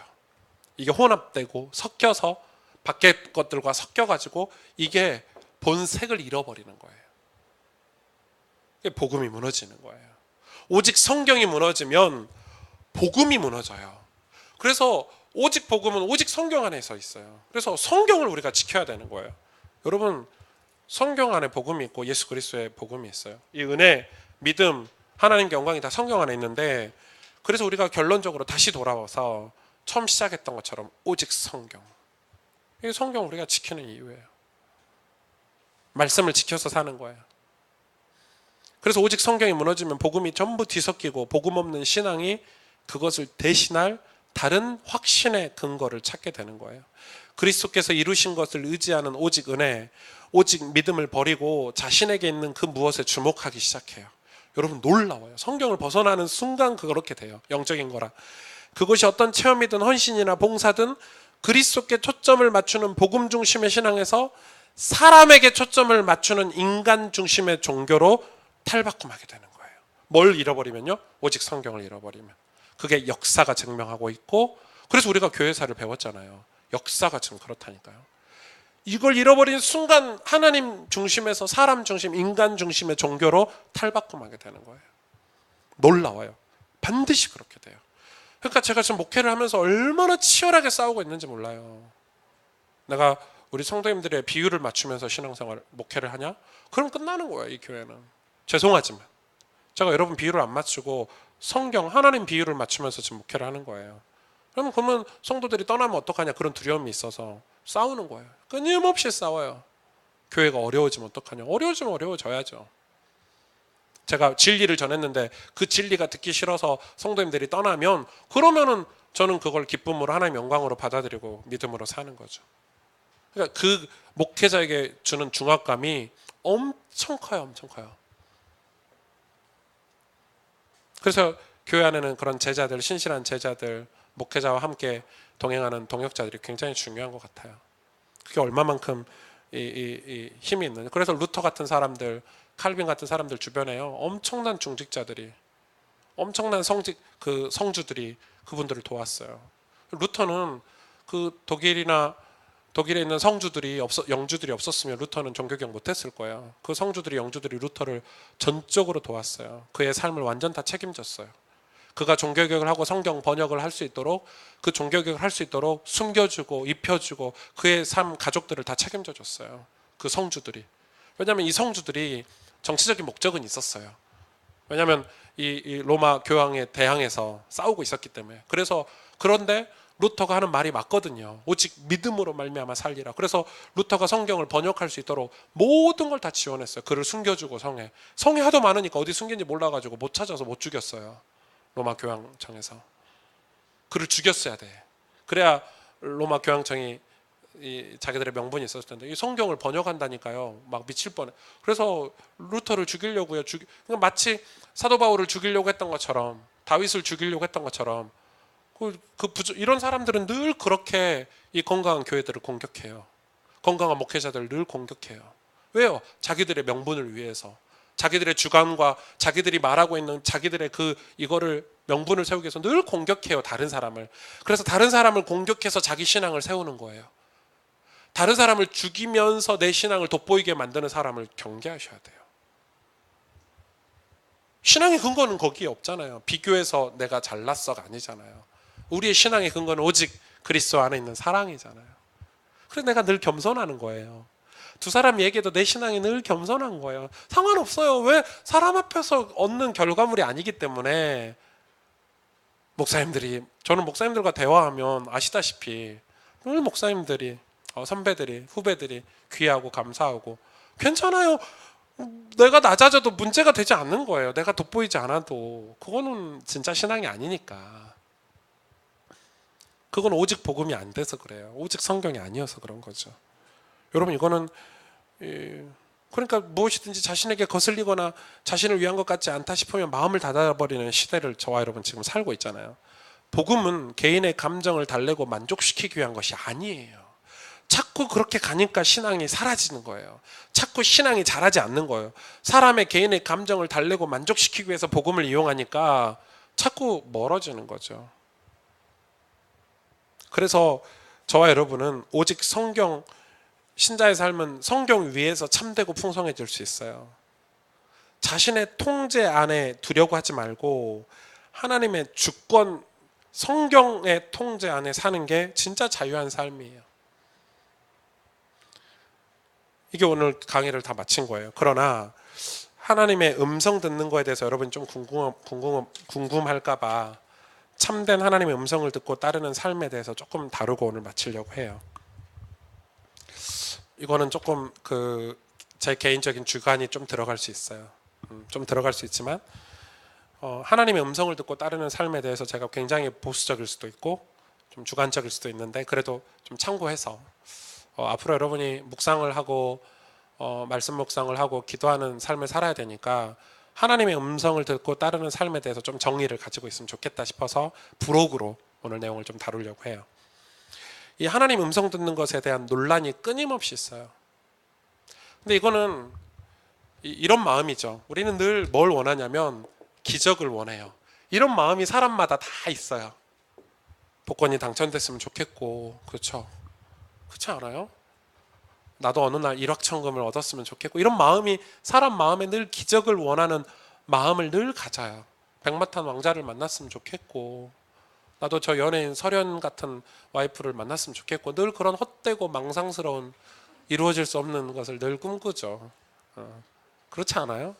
이게 혼합되고 섞여서 밖의 것들과 섞여가지고 이게 본색을 잃어버리는 거예요. 이게 복음이 무너지는 거예요. 오직 성경이 무너지면 복음이 무너져요. 그래서 오직 복음은 오직 성경 안에 서 있어요. 그래서 성경을 우리가 지켜야 되는 거예요. 여러분, 성경 안에 복음이 있고 예수 그리스도의 복음이 있어요. 이 은혜, 믿음, 하나님께 영광이 다 성경 안에 있는데, 그래서 우리가 결론적으로 다시 돌아와서 처음 시작했던 것처럼 오직 성경. 이 성경 우리가 지키는 이유예요. 말씀을 지켜서 사는 거예요. 그래서 오직 성경이 무너지면 복음이 전부 뒤섞이고 복음 없는 신앙이 그것을 대신할 다른 확신의 근거를 찾게 되는 거예요. 그리스도께서 이루신 것을 의지하는 오직 은혜, 오직 믿음을 버리고 자신에게 있는 그 무엇에 주목하기 시작해요. 여러분 놀라워요. 성경을 벗어나는 순간 그렇게 돼요. 영적인 거라. 그것이 어떤 체험이든 헌신이나 봉사든 그리스도께 초점을 맞추는 복음 중심의 신앙에서 사람에게 초점을 맞추는 인간 중심의 종교로 탈바꿈하게 되는 거예요. 뭘 잃어버리면요? 오직 성경을 잃어버리면. 그게 역사가 증명하고 있고, 그래서 우리가 교회사를 배웠잖아요. 역사가 지금 그렇다니까요. 이걸 잃어버린 순간 하나님 중심에서 사람 중심, 인간 중심의 종교로 탈바꿈하게 되는 거예요. 놀라워요. 반드시 그렇게 돼요. 그러니까 제가 지금 목회를 하면서 얼마나 치열하게 싸우고 있는지 몰라요. 내가 우리 성도님들의 비율을 맞추면서 신앙생활 목회를 하냐? 그럼 끝나는 거예요. 이 교회는. 죄송하지만 제가 여러분 비율을 안 맞추고 성경 하나님 비율을 맞추면서 지금 목회를 하는 거예요. 그러면 성도들이 떠나면 어떡하냐, 그런 두려움이 있어서 싸우는 거예요. 끊임없이 싸워요. 교회가 어려워지면 어떡하냐. 어려워지면 어려워져야죠. 제가 진리를 전했는데 그 진리가 듣기 싫어서 성도님들이 떠나면, 그러면은 저는 그걸 기쁨으로 하나님 영광으로 받아들이고 믿음으로 사는 거죠. 그러니까 그 목회자에게 주는 중압감이 엄청 커요. 엄청 커요. 그래서 교회 안에는 그런 제자들, 신실한 제자들, 목회자와 함께 동행하는 동역자들이 굉장히 중요한 것 같아요. 그게 얼마만큼 이 힘이 있느냐. 그래서 루터 같은 사람들, 칼빈 같은 사람들 주변에요, 엄청난 중직자들이, 엄청난 성주들이 그분들을 도왔어요. 루터는 그 독일에 있는 영주들이 없었으면 루터는 종교개혁 못했을 거예요. 그 성주들이, 영주들이 루터를 전적으로 도왔어요. 그의 삶을 완전 다 책임졌어요. 그가 종교개혁을 하고 성경 번역을 할 수 있도록, 그 종교개혁을 할 수 있도록 숨겨주고 입혀주고 그의 삶, 가족들을 다 책임져 줬어요. 그 성주들이. 왜냐하면 이 성주들이 정치적인 목적은 있었어요. 왜냐하면 이 로마 교황에 대항해서 싸우고 있었기 때문에. 그런데 루터가 하는 말이 맞거든요. 오직 믿음으로 말미암아 살리라. 그래서 루터가 성경을 번역할 수 있도록 모든 걸 다 지원했어요. 그를 숨겨주고 성에 하도 많으니까 어디 숨긴지 몰라가지고 못 찾아서 못 죽였어요. 로마 교황청에서. 그를 죽였어야 돼. 그래야 로마 교황청이 자기들의 명분이 있었을 텐데, 이 성경을 번역한다니까요. 막 미칠 뻔해. 그래서 루터를 죽이려고요. 그러니까 마치 사도 바울을 죽이려고 했던 것처럼, 다윗을 죽이려고 했던 것처럼, 이런 사람들은 늘 그렇게 이 건강한 교회들을 공격해요. 건강한 목회자들을 늘 공격해요. 왜요? 자기들의 명분을 위해서. 자기들의 주관과 자기들이 말하고 있는 자기들의 이거를 명분을 세우기 위해서 늘 공격해요. 다른 사람을. 그래서 다른 사람을 공격해서 자기 신앙을 세우는 거예요. 다른 사람을 죽이면서 내 신앙을 돋보이게 만드는 사람을 경계하셔야 돼요. 신앙의 근거는 거기에 없잖아요. 비교해서 내가 잘났어가 아니잖아요. 우리의 신앙의 근거는 오직 그리스도 안에 있는 사랑이잖아요. 그래서 내가 늘 겸손하는 거예요. 두 사람 얘기해도 내 신앙이 늘 겸손한 거예요. 상관없어요. 왜? 사람 앞에서 얻는 결과물이 아니기 때문에. 저는 목사님들과 대화하면 아시다시피 늘 목사님들이, 선배들이, 후배들이 귀하고 감사하고, 괜찮아요. 내가 낮아져도 문제가 되지 않는 거예요. 내가 돋보이지 않아도. 그거는 진짜 신앙이 아니니까. 그건 오직 복음이 안 돼서 그래요. 오직 성경이 아니어서 그런 거죠. 여러분, 이거는 그러니까 무엇이든지 자신에게 거슬리거나 자신을 위한 것 같지 않다 싶으면 마음을 닫아버리는 시대를 저와 여러분 지금 살고 있잖아요. 복음은 개인의 감정을 달래고 만족시키기 위한 것이 아니에요. 자꾸 그렇게 가니까 신앙이 사라지는 거예요. 자꾸 신앙이 자라지 않는 거예요. 사람의 개인의 감정을 달래고 만족시키기 위해서 복음을 이용하니까 자꾸 멀어지는 거죠. 그래서 저와 여러분은 오직 신자의 삶은 성경 위에서 참되고 풍성해질 수 있어요. 자신의 통제 안에 두려고 하지 말고 하나님의 주권, 성경의 통제 안에 사는 게 진짜 자유한 삶이에요. 이게 오늘 강의를 다 마친 거예요. 그러나 하나님의 음성 듣는 거에 대해서 여러분이 좀 궁금할까 봐 참된 하나님의 음성을 듣고 따르는 삶에 대해서 조금 다루고 오늘 마치려고 해요. 이거는 조금 제 개인적인 주관이 좀 들어갈 수 있어요. 좀 들어갈 수 있지만 하나님의 음성을 듣고 따르는 삶에 대해서 제가 굉장히 보수적일 수도 있고 좀 주관적일 수도 있는데 그래도 좀 참고해서 앞으로 여러분이 묵상을 하고 말씀 묵상을 하고 기도하는 삶을 살아야 되니까 하나님의 음성을 듣고 따르는 삶에 대해서 좀 정의를 가지고 있으면 좋겠다 싶어서 부록으로 오늘 내용을 좀 다루려고 해요. 이 하나님 음성 듣는 것에 대한 논란이 끊임없이 있어요. 근데 이거는 이런 마음이죠. 우리는 늘 뭘 원하냐면 기적을 원해요. 이런 마음이 사람마다 다 있어요. 복권이 당첨됐으면 좋겠고, 그렇죠? 그렇지 않아요? 나도 어느 날 일확천금을 얻었으면 좋겠고, 이런 마음이 사람 마음에 늘 기적을 원하는 마음을 늘 가져요. 백마탄 왕자를 만났으면 좋겠고, 나도 저 연예인 설현 같은 와이프를 만났으면 좋겠고, 늘 그런 헛되고 망상스러운 이루어질 수 없는 것을 늘 꿈꾸죠. 그렇지 않아요?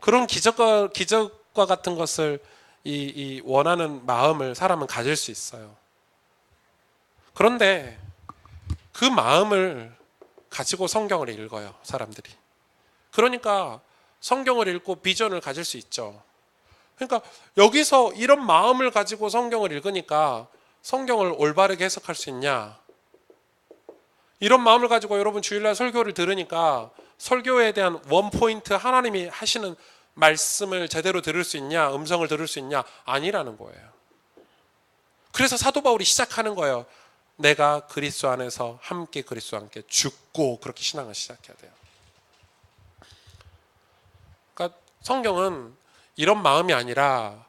그런 기적과 같은 것을 이 원하는 마음을 사람은 가질 수 있어요. 그런데 그 마음을 가지고 성경을 읽어요, 사람들이. 그러니까 성경을 읽고 비전을 가질 수 있죠. 그러니까 여기서 이런 마음을 가지고 성경을 읽으니까 성경을 올바르게 해석할 수 있냐? 이런 마음을 가지고 여러분 주일날 설교를 들으니까 설교에 대한 원포인트 하나님이 하시는 말씀을 제대로 들을 수 있냐? 음성을 들을 수 있냐? 아니라는 거예요. 그래서 사도 바울이 시작하는 거예요. 내가 그리스도 안에서 함께 그리스도와 함께 죽고, 그렇게 신앙을 시작해야 돼요. 그러니까 성경은 이런 마음이 아니라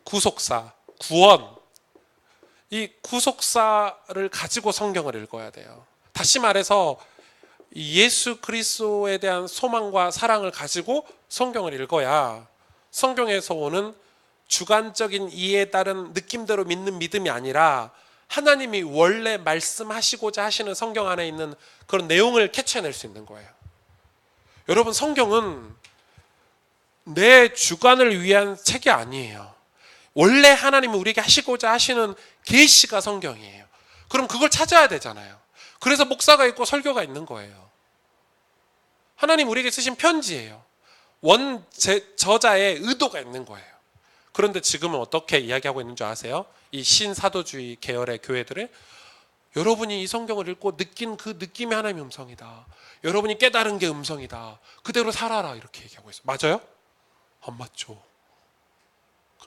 구속사, 구원, 이 구속사를 가지고 성경을 읽어야 돼요. 다시 말해서 예수 그리스도에 대한 소망과 사랑을 가지고 성경을 읽어야 성경에서 오는 주관적인 이해에 따른 느낌대로 믿는 믿음이 아니라 하나님이 원래 말씀하시고자 하시는 성경 안에 있는 그런 내용을 캐치해낼 수 있는 거예요. 여러분, 성경은 내 주관을 위한 책이 아니에요. 원래 하나님이 우리에게 하시고자 하시는 계시가 성경이에요. 그럼 그걸 찾아야 되잖아요. 그래서 목사가 있고 설교가 있는 거예요. 하나님 우리에게 쓰신 편지예요. 저자의 의도가 있는 거예요. 그런데 지금은 어떻게 이야기하고 있는 줄 아세요? 이 신사도주의 계열의 교회들은 여러분이 이 성경을 읽고 느낀 그 느낌이 하나님의 음성이다. 여러분이 깨달은 게 음성이다. 그대로 살아라, 이렇게 얘기하고 있어요. 맞아요? 안 맞죠.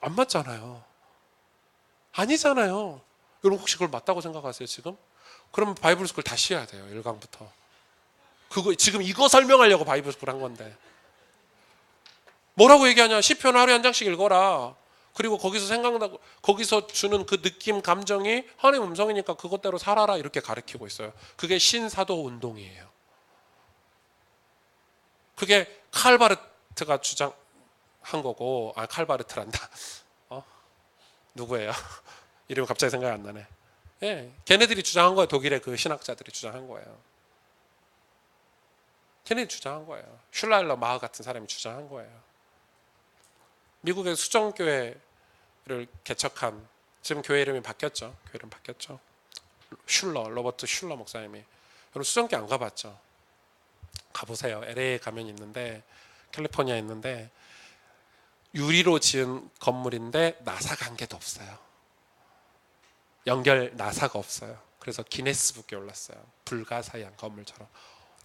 안 맞잖아요. 아니잖아요. 여러분 혹시 그걸 맞다고 생각하세요 지금? 그럼 바이블 스쿨 다시 해야 돼요. 1강부터. 지금 이거 설명하려고 바이블 스쿨 한 건데. 뭐라고 얘기하냐? 시편 하루에 한 장씩 읽어라. 그리고 거기서 생각나고 거기서 주는 그 느낌, 감정이 하나님 음성이니까 그것대로 살아라, 이렇게 가르치고 있어요. 그게 신사도 운동이에요. 그게 칼바르트가 주장한 거고, 칼바르트란다. 누구예요? 이름이 갑자기 생각이 안 나네. 예, 걔네들이 주장한 거예요. 독일의 그 신학자들이 주장한 거예요. 걔네들이 주장한 거예요. 슐라일러 마흐 같은 사람이 주장한 거예요. 미국의 수정교회를 개척한, 지금 교회 이름이 바뀌었죠. 교회 이름 바뀌었죠. 로버트 슐러 목사님이. 여러분 수정교회 안 가봤죠? 가보세요. LA에 가면 있는데, 캘리포니아에 있는데 유리로 지은 건물인데 나사가 한 개도 없어요. 연결 나사가 없어요. 그래서 기네스북에 올랐어요. 불가사의한 건물처럼.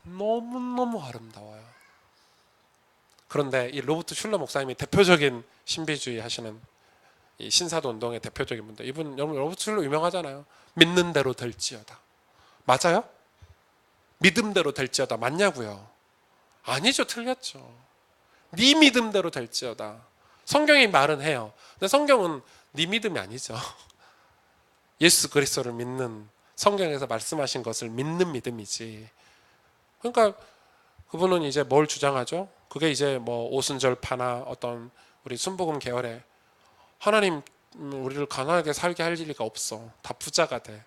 너무너무 아름다워요. 그런데 이 로버트 슐러 목사님이 대표적인 신비주의 하시는 이 신사도 운동의 대표적인 분들, 이분 여러분 로버트 슐러 유명하잖아요. 믿는 대로 될지어다. 맞아요? 믿음대로 될지어다 맞냐고요? 아니죠. 틀렸죠. 네 믿음대로 될지어다. 성경이 말은 해요. 근데 성경은 네 믿음이 아니죠. 예수 그리스도를 믿는, 성경에서 말씀하신 것을 믿는 믿음이지. 그러니까 그분은 이제 뭘 주장하죠? 그게 이제 뭐 오순절파나 어떤 우리 순복음 계열에 하나님 우리를 가난하게 살게 할 리가 없어. 다 부자가 돼.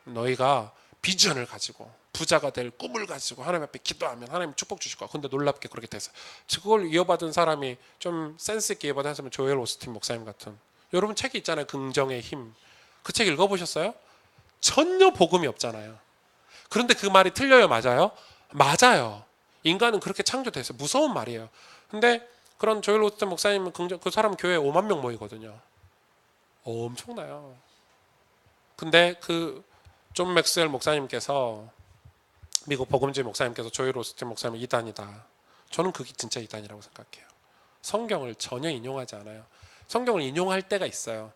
너희가 비전을 가지고 부자가 될 꿈을 가지고 하나님 앞에 기도하면 하나님 축복 주실 거야. 근데 놀랍게 그렇게 됐어요. 그걸 이어받은 사람이 좀 센스 있게 이어받은 사람은 조엘 오스틴 목사님 같은. 여러분 책이 있잖아요. 긍정의 힘. 그 책 읽어보셨어요? 전혀 복음이 없잖아요. 그런데 그 말이 틀려요? 맞아요? 맞아요. 인간은 그렇게 창조됐어요. 무서운 말이에요. 근데 그런 조엘 오스틴 목사님은 그 사람 교회에 5만 명 모이거든요. 엄청나요. 근데 그 존 맥스웰 목사님께서, 미국 복음주의 목사님께서 조엘 오스틴 목사님은 이단이다. 저는 그게 진짜 이단이라고 생각해요. 성경을 전혀 인용하지 않아요. 성경을 인용할 때가 있어요.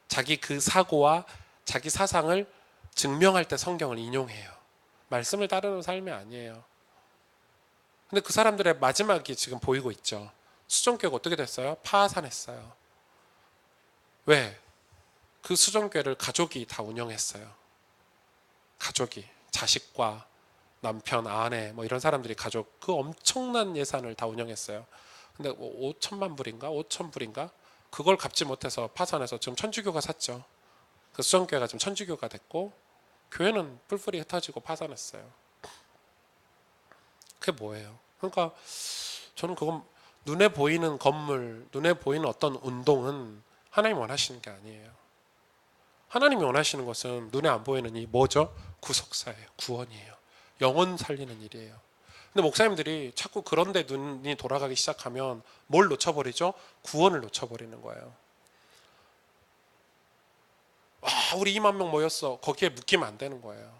자기 그 사고와 자기 사상을 증명할 때 성경을 인용해요. 말씀을 따르는 삶이 아니에요. 근데 그 사람들의 마지막이 지금 보이고 있죠. 수종교가 어떻게 됐어요? 파산했어요. 왜? 그 수종교를 가족이 다 운영했어요. 가족이, 자식과 남편, 아내 뭐 이런 사람들이 가족, 그 엄청난 예산을 다 운영했어요. 근데 5천만 불인가 5천 불인가 그걸 갚지 못해서 파산해서 지금 천주교가 샀죠. 그 수정교회가 지금 천주교가 됐고 교회는 뿔뿔이 흩어지고 파산했어요. 그게 뭐예요? 그러니까 저는 그건, 눈에 보이는 건물, 눈에 보이는 어떤 운동은 하나님이 원하시는 게 아니에요. 하나님이 원하시는 것은 눈에 안 보이는 이 뭐죠? 구속사예요. 구원이에요. 영혼 살리는 일이에요. 근데 목사님들이 자꾸 그런 데 눈이 돌아가기 시작하면 뭘 놓쳐버리죠? 구원을 놓쳐버리는 거예요. 와, 우리 2만 명 모였어. 거기에 묶이면 안 되는 거예요.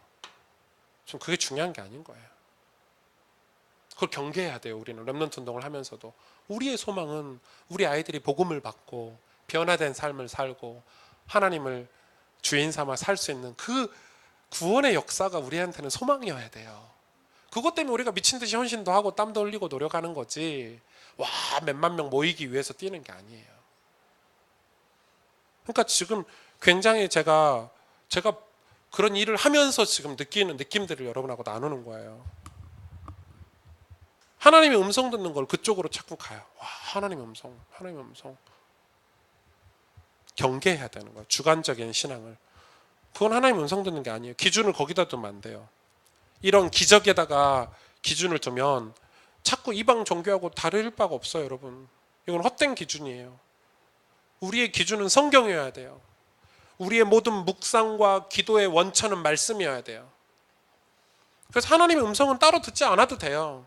좀 그게 중요한 게 아닌 거예요. 그걸 경계해야 돼요. 우리는 렘넌트 운동을 하면서도 우리의 소망은 우리 아이들이 복음을 받고 변화된 삶을 살고 하나님을 주인 삼아 살 수 있는 그 구원의 역사가 우리한테는 소망이어야 돼요. 그것 때문에 우리가 미친 듯이 헌신도 하고 땀도 흘리고 노력하는 거지, 와 몇만 명 모이기 위해서 뛰는 게 아니에요. 그러니까 지금 굉장히 제가 그런 일을 하면서 지금 느끼는 느낌들을 여러분하고 나누는 거예요. 하나님의 음성 듣는 걸 그쪽으로 자꾸 가요. 와, 하나님의 음성, 하나님의 음성. 경계해야 되는 거예요. 주관적인 신앙을. 그건 하나님의 음성 듣는 게 아니에요. 기준을 거기다 두면 안 돼요. 이런 기적에다가 기준을 두면 자꾸 이방 종교하고 다를 바가 없어요, 여러분. 이건 헛된 기준이에요. 우리의 기준은 성경이어야 돼요. 우리의 모든 묵상과 기도의 원천은 말씀이어야 돼요. 그래서 하나님의 음성은 따로 듣지 않아도 돼요.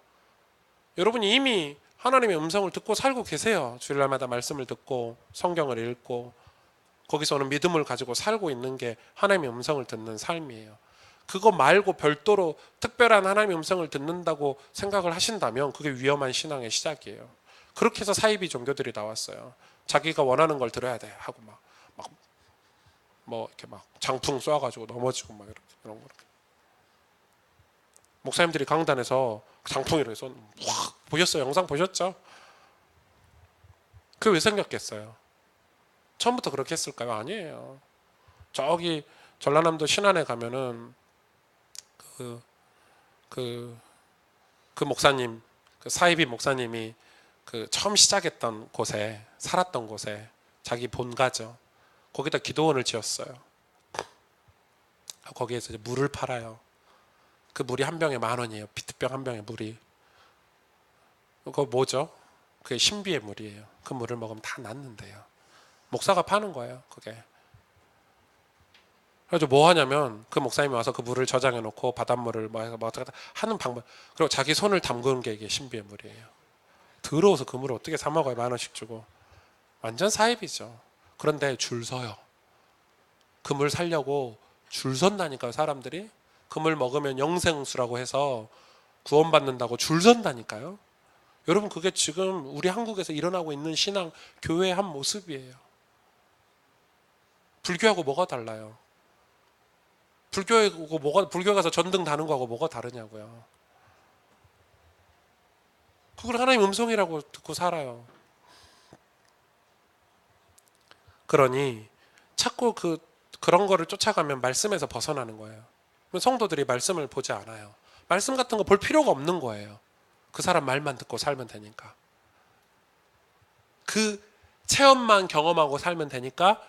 여러분이 이미 하나님의 음성을 듣고 살고 계세요. 주일날마다 말씀을 듣고 성경을 읽고 거기서 오는 믿음을 가지고 살고 있는 게 하나님의 음성을 듣는 삶이에요. 그거 말고 별도로 특별한 하나님의 음성을 듣는다고 생각을 하신다면 그게 위험한 신앙의 시작이에요. 그렇게 해서 사이비 종교들이 나왔어요. 자기가 원하는 걸 들어야 돼 하고 뭐 이렇게 막 장풍 쏴가지고 넘어지고 막 이런 거. 목사님들이 강단에서 장풍이로 해서 확 보셨어요? 영상 보셨죠? 그게 왜 생겼겠어요? 처음부터 그렇게 했을까요? 아니에요. 저기 전라남도 신안에 가면은 그 목사님, 그 사이비 목사님이 그 처음 시작했던 곳에, 살았던 곳에 자기 본가죠. 거기다 기도원을 지었어요. 거기에서 이제 물을 팔아요. 그 물이 한 병에 10,000원이에요. 비트병 한 병에 물이. 그거 뭐죠? 그게 신비의 물이에요. 그 물을 먹으면 다 낫는데요. 목사가 파는 거예요, 그게. 그래서 뭐 하냐면 그 목사님이 와서 그 물을 저장해 놓고 바닷물을 뭐 어떻게 하는 방법, 그리고 자기 손을 담그는 게 이게 신비의 물이에요. 더러워서 그 물을 어떻게 사 먹어요? 10,000원씩 주고. 완전 사입이죠. 그런데 줄 서요. 그 물 살려고 줄 선다니까요, 사람들이. 그 물 먹으면 영생수라고 해서 구원받는다고 줄 선다니까요. 여러분, 그게 지금 우리 한국에서 일어나고 있는 신앙, 교회의 한 모습이에요. 불교하고 뭐가 달라요? 불교에 가서 전등 다는 거하고 뭐가 다르냐고요. 그걸 하나님 음성이라고 듣고 살아요. 그러니 자꾸 그런 거를 쫓아가면 말씀에서 벗어나는 거예요. 성도들이 말씀을 보지 않아요. 말씀 같은 거 볼 필요가 없는 거예요. 그 사람 말만 듣고 살면 되니까. 그 체험만 경험하고 살면 되니까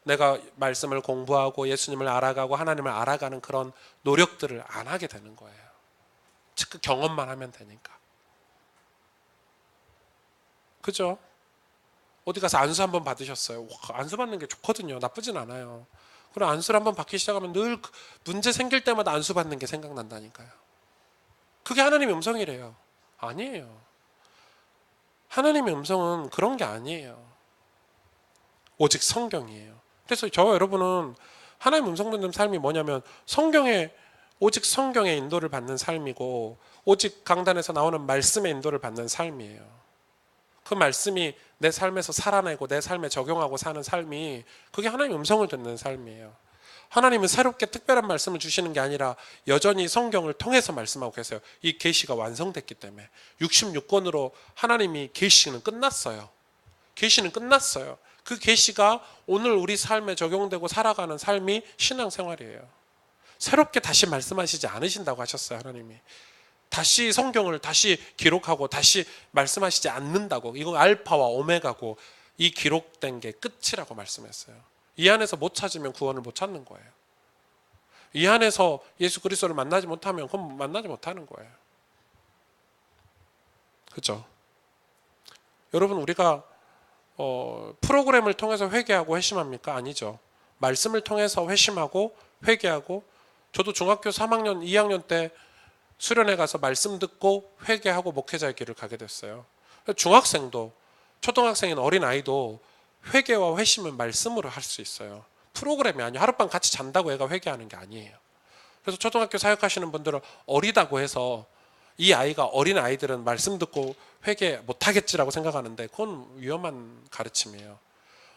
내가 말씀을 공부하고 예수님을 알아가고 하나님을 알아가는 그런 노력들을 안 하게 되는 거예요. 즉 그 경험만 하면 되니까. 그죠? 어디 가서 안수 한번 받으셨어요. 와, 안수 받는 게 좋거든요. 나쁘진 않아요. 그리고 안수를 한번 받기 시작하면 늘 문제 생길 때마다 안수 받는 게 생각난다니까요. 그게 하나님의 음성이래요. 아니에요. 하나님의 음성은 그런 게 아니에요. 오직 성경이에요. 그래서 저와 여러분은 하나님의 음성 듣는 삶이 뭐냐면 오직 성경의 인도를 받는 삶이고, 오직 강단에서 나오는 말씀의 인도를 받는 삶이에요. 그 말씀이 내 삶에서 살아내고 내 삶에 적용하고 사는 삶이, 그게 하나님의 음성을 듣는 삶이에요. 하나님은 새롭게 특별한 말씀을 주시는 게 아니라 여전히 성경을 통해서 말씀하고 계세요. 이 계시가 완성됐기 때문에. 66권으로 하나님이 계시는 끝났어요. 계시는 끝났어요. 그 계시가 오늘 우리 삶에 적용되고 살아가는 삶이 신앙생활이에요. 새롭게 다시 말씀하시지 않으신다고 하셨어요. 하나님이 다시 성경을 다시 기록하고 다시 말씀하시지 않는다고. 이건 알파와 오메가고, 이 기록된 게 끝이라고 말씀했어요. 이 안에서 못 찾으면 구원을 못 찾는 거예요. 이 안에서 예수 그리스도를 만나지 못하면 그건 만나지 못하는 거예요. 그렇죠? 여러분, 우리가 프로그램을 통해서 회개하고 회심합니까? 아니죠. 말씀을 통해서 회심하고 회개하고, 저도 중학교 3학년, 2학년 때 수련회 가서 말씀 듣고 회개하고 목회자의 길을 가게 됐어요. 중학생도, 초등학생인 어린아이도 회개와 회심은 말씀으로 할 수 있어요. 프로그램이 아니에요. 하룻밤 같이 잔다고 애가 회개하는 게 아니에요. 그래서 초등학교 사역하시는 분들은 어리다고 해서 이 아이가, 어린 아이들은 말씀 듣고 회개 못하겠지라고 생각하는데, 그건 위험한 가르침이에요.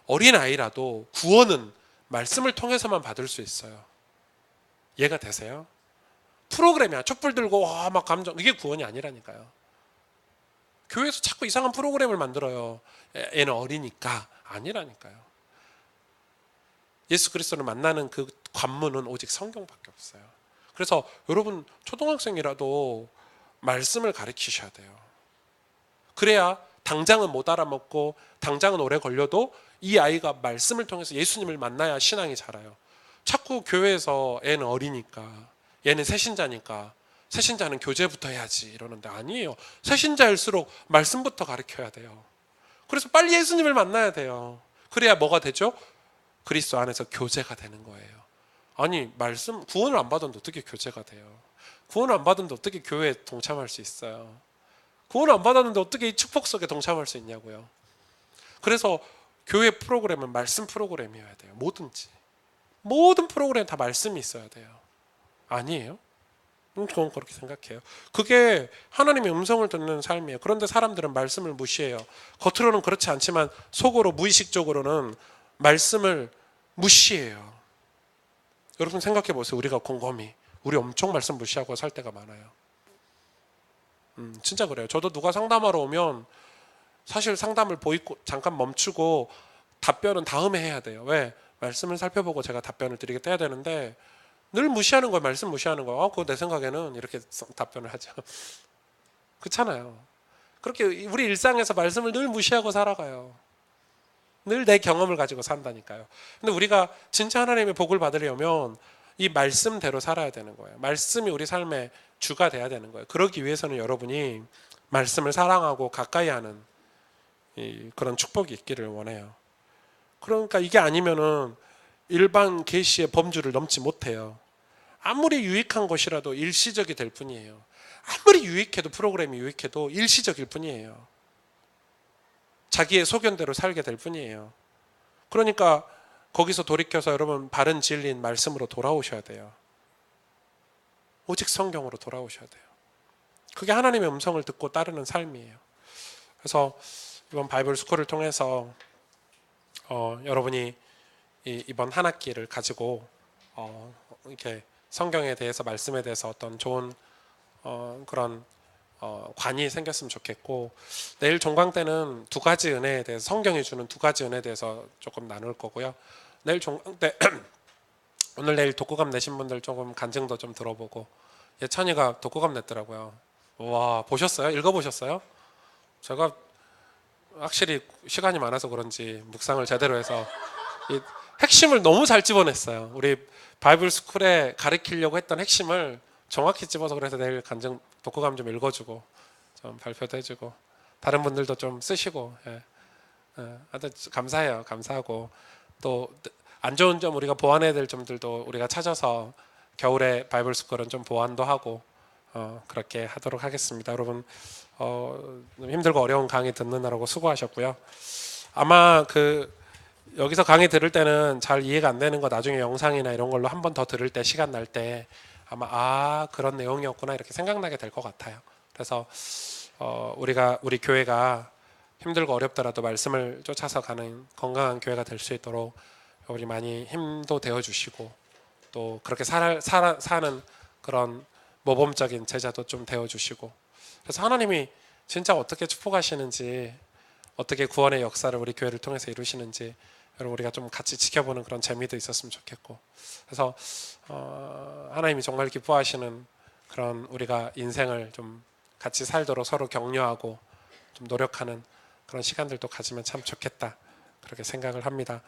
어린 아이라도 구원은 말씀을 통해서만 받을 수 있어요. 이해가 되세요? 프로그램이야. 촛불 들고 막 감정, 이게 구원이 아니라니까요. 교회에서 자꾸 이상한 프로그램을 만들어요. 얘는 어리니까. 아니라니까요. 예수 그리스도를 만나는 그 관문은 오직 성경밖에 없어요. 그래서 여러분, 초등학생이라도 말씀을 가르치셔야 돼요. 그래야 당장은 못 알아먹고 당장은 오래 걸려도 이 아이가 말씀을 통해서 예수님을 만나야 신앙이 자라요. 자꾸 교회에서 애는 어리니까, 얘는 새신자니까, 새신자는 교제부터 해야지 이러는데, 아니에요. 새신자일수록 말씀부터 가르쳐야 돼요. 그래서 빨리 예수님을 만나야 돼요. 그래야 뭐가 되죠? 그리스도 안에서 교제가 되는 거예요. 아니, 말씀, 구원을 안 받았는데 어떻게 교제가 돼요? 구원을 안 받았는데 어떻게 교회에 동참할 수 있어요? 구원을 안 받았는데 어떻게 이 축복 속에 동참할 수 있냐고요. 그래서 교회 프로그램은 말씀 프로그램이어야 돼요. 뭐든지. 모든 프로그램 다 말씀이 있어야 돼요. 아니에요? 저는 그렇게 생각해요. 그게 하나님의 음성을 듣는 삶이에요. 그런데 사람들은 말씀을 무시해요. 겉으로는 그렇지 않지만 속으로, 무의식적으로는 말씀을 무시해요. 여러분 생각해 보세요. 우리가 곰곰이, 우리 엄청 말씀 무시하고 살 때가 많아요. 진짜 그래요. 저도 누가 상담하러 오면 사실 상담을 보이고 잠깐 멈추고 답변은 다음에 해야 돼요. 왜? 말씀을 살펴보고 제가 답변을 드리겠다 해야 되는데, 늘 무시하는 거예요. 말씀 무시하는 거예요. 그거 내 생각에는 이렇게 답변을 하죠. 그렇잖아요. 그렇게 우리 일상에서 말씀을 늘 무시하고 살아가요. 늘 내 경험을 가지고 산다니까요. 근데 우리가 진짜 하나님의 복을 받으려면 이 말씀대로 살아야 되는 거예요. 말씀이 우리 삶의 주가 돼야 되는 거예요. 그러기 위해서는 여러분이 말씀을 사랑하고 가까이 하는 그런 축복이 있기를 원해요. 그러니까 이게 아니면은 일반 계시의 범주를 넘지 못해요. 아무리 유익한 것이라도 일시적이 될 뿐이에요. 아무리 유익해도, 프로그램이 유익해도 일시적일 뿐이에요. 자기의 소견대로 살게 될 뿐이에요. 그러니까 거기서 돌이켜서 여러분 바른 진리인 말씀으로 돌아오셔야 돼요. 오직 성경으로 돌아오셔야 돼요. 그게 하나님의 음성을 듣고 따르는 삶이에요. 그래서 이번 바이블 스쿨을 통해서 여러분이 이번 한 학기를 가지고 이렇게 성경에 대해서, 말씀에 대해서 어떤 좋은 그런 관이 생겼으면 좋겠고, 내일 종강 때는 두 가지 은혜에 대해서, 성경이 주는 두 가지 은혜에 대해서 조금 나눌 거고요. 내일 종강 때 오늘 내일 독후감 내신 분들 조금 간증도 좀 들어보고, 예찬이가 독후감 냈더라고요. 와, 보셨어요? 읽어보셨어요? 제가 확실히 시간이 많아서 그런지 묵상을 제대로 해서 이 핵심을 너무 잘 집어냈어요. 우리 바이블 스쿨에 가르치려고 했던 핵심을 정확히 집어서, 그래서 내일 간증 독후감 좀 읽어주고 좀 발표도 해주고 다른 분들도 좀 쓰시고, 하여튼 감사해요. 감사하고, 또 안 좋은 점, 우리가 보완해야 될 점들도 우리가 찾아서 겨울에 바이블 스쿨은 좀 보완도 하고 그렇게 하도록 하겠습니다. 여러분 힘들고 어려운 강의 듣느라고 수고하셨고요. 아마 여기서 강의 들을 때는 잘 이해가 안 되는 거 나중에 영상이나 이런 걸로 한 번 더 들을 때 시간 날 때 아마 그런 내용이었구나 이렇게 생각나게 될 것 같아요. 그래서 우리 교회가 힘들고 어렵더라도 말씀을 쫓아서 가는 건강한 교회가 될 수 있도록 우리 많이 힘도 되어 주시고 또 그렇게 사는 그런 모범적인 제자도 좀 되어 주시고 그래서 하나님이 진짜 어떻게 축복하시는지 어떻게 구원의 역사를 우리 교회를 통해서 이루시는지 여러분 우리가 좀 같이 지켜보는 그런 재미도 있었으면 좋겠고 그래서 하나님이 정말 기뻐하시는 그런 우리가 인생을 좀 같이 살도록 서로 격려하고 좀 노력하는 그런 시간들도 가지면 참 좋겠다 그렇게 생각을 합니다.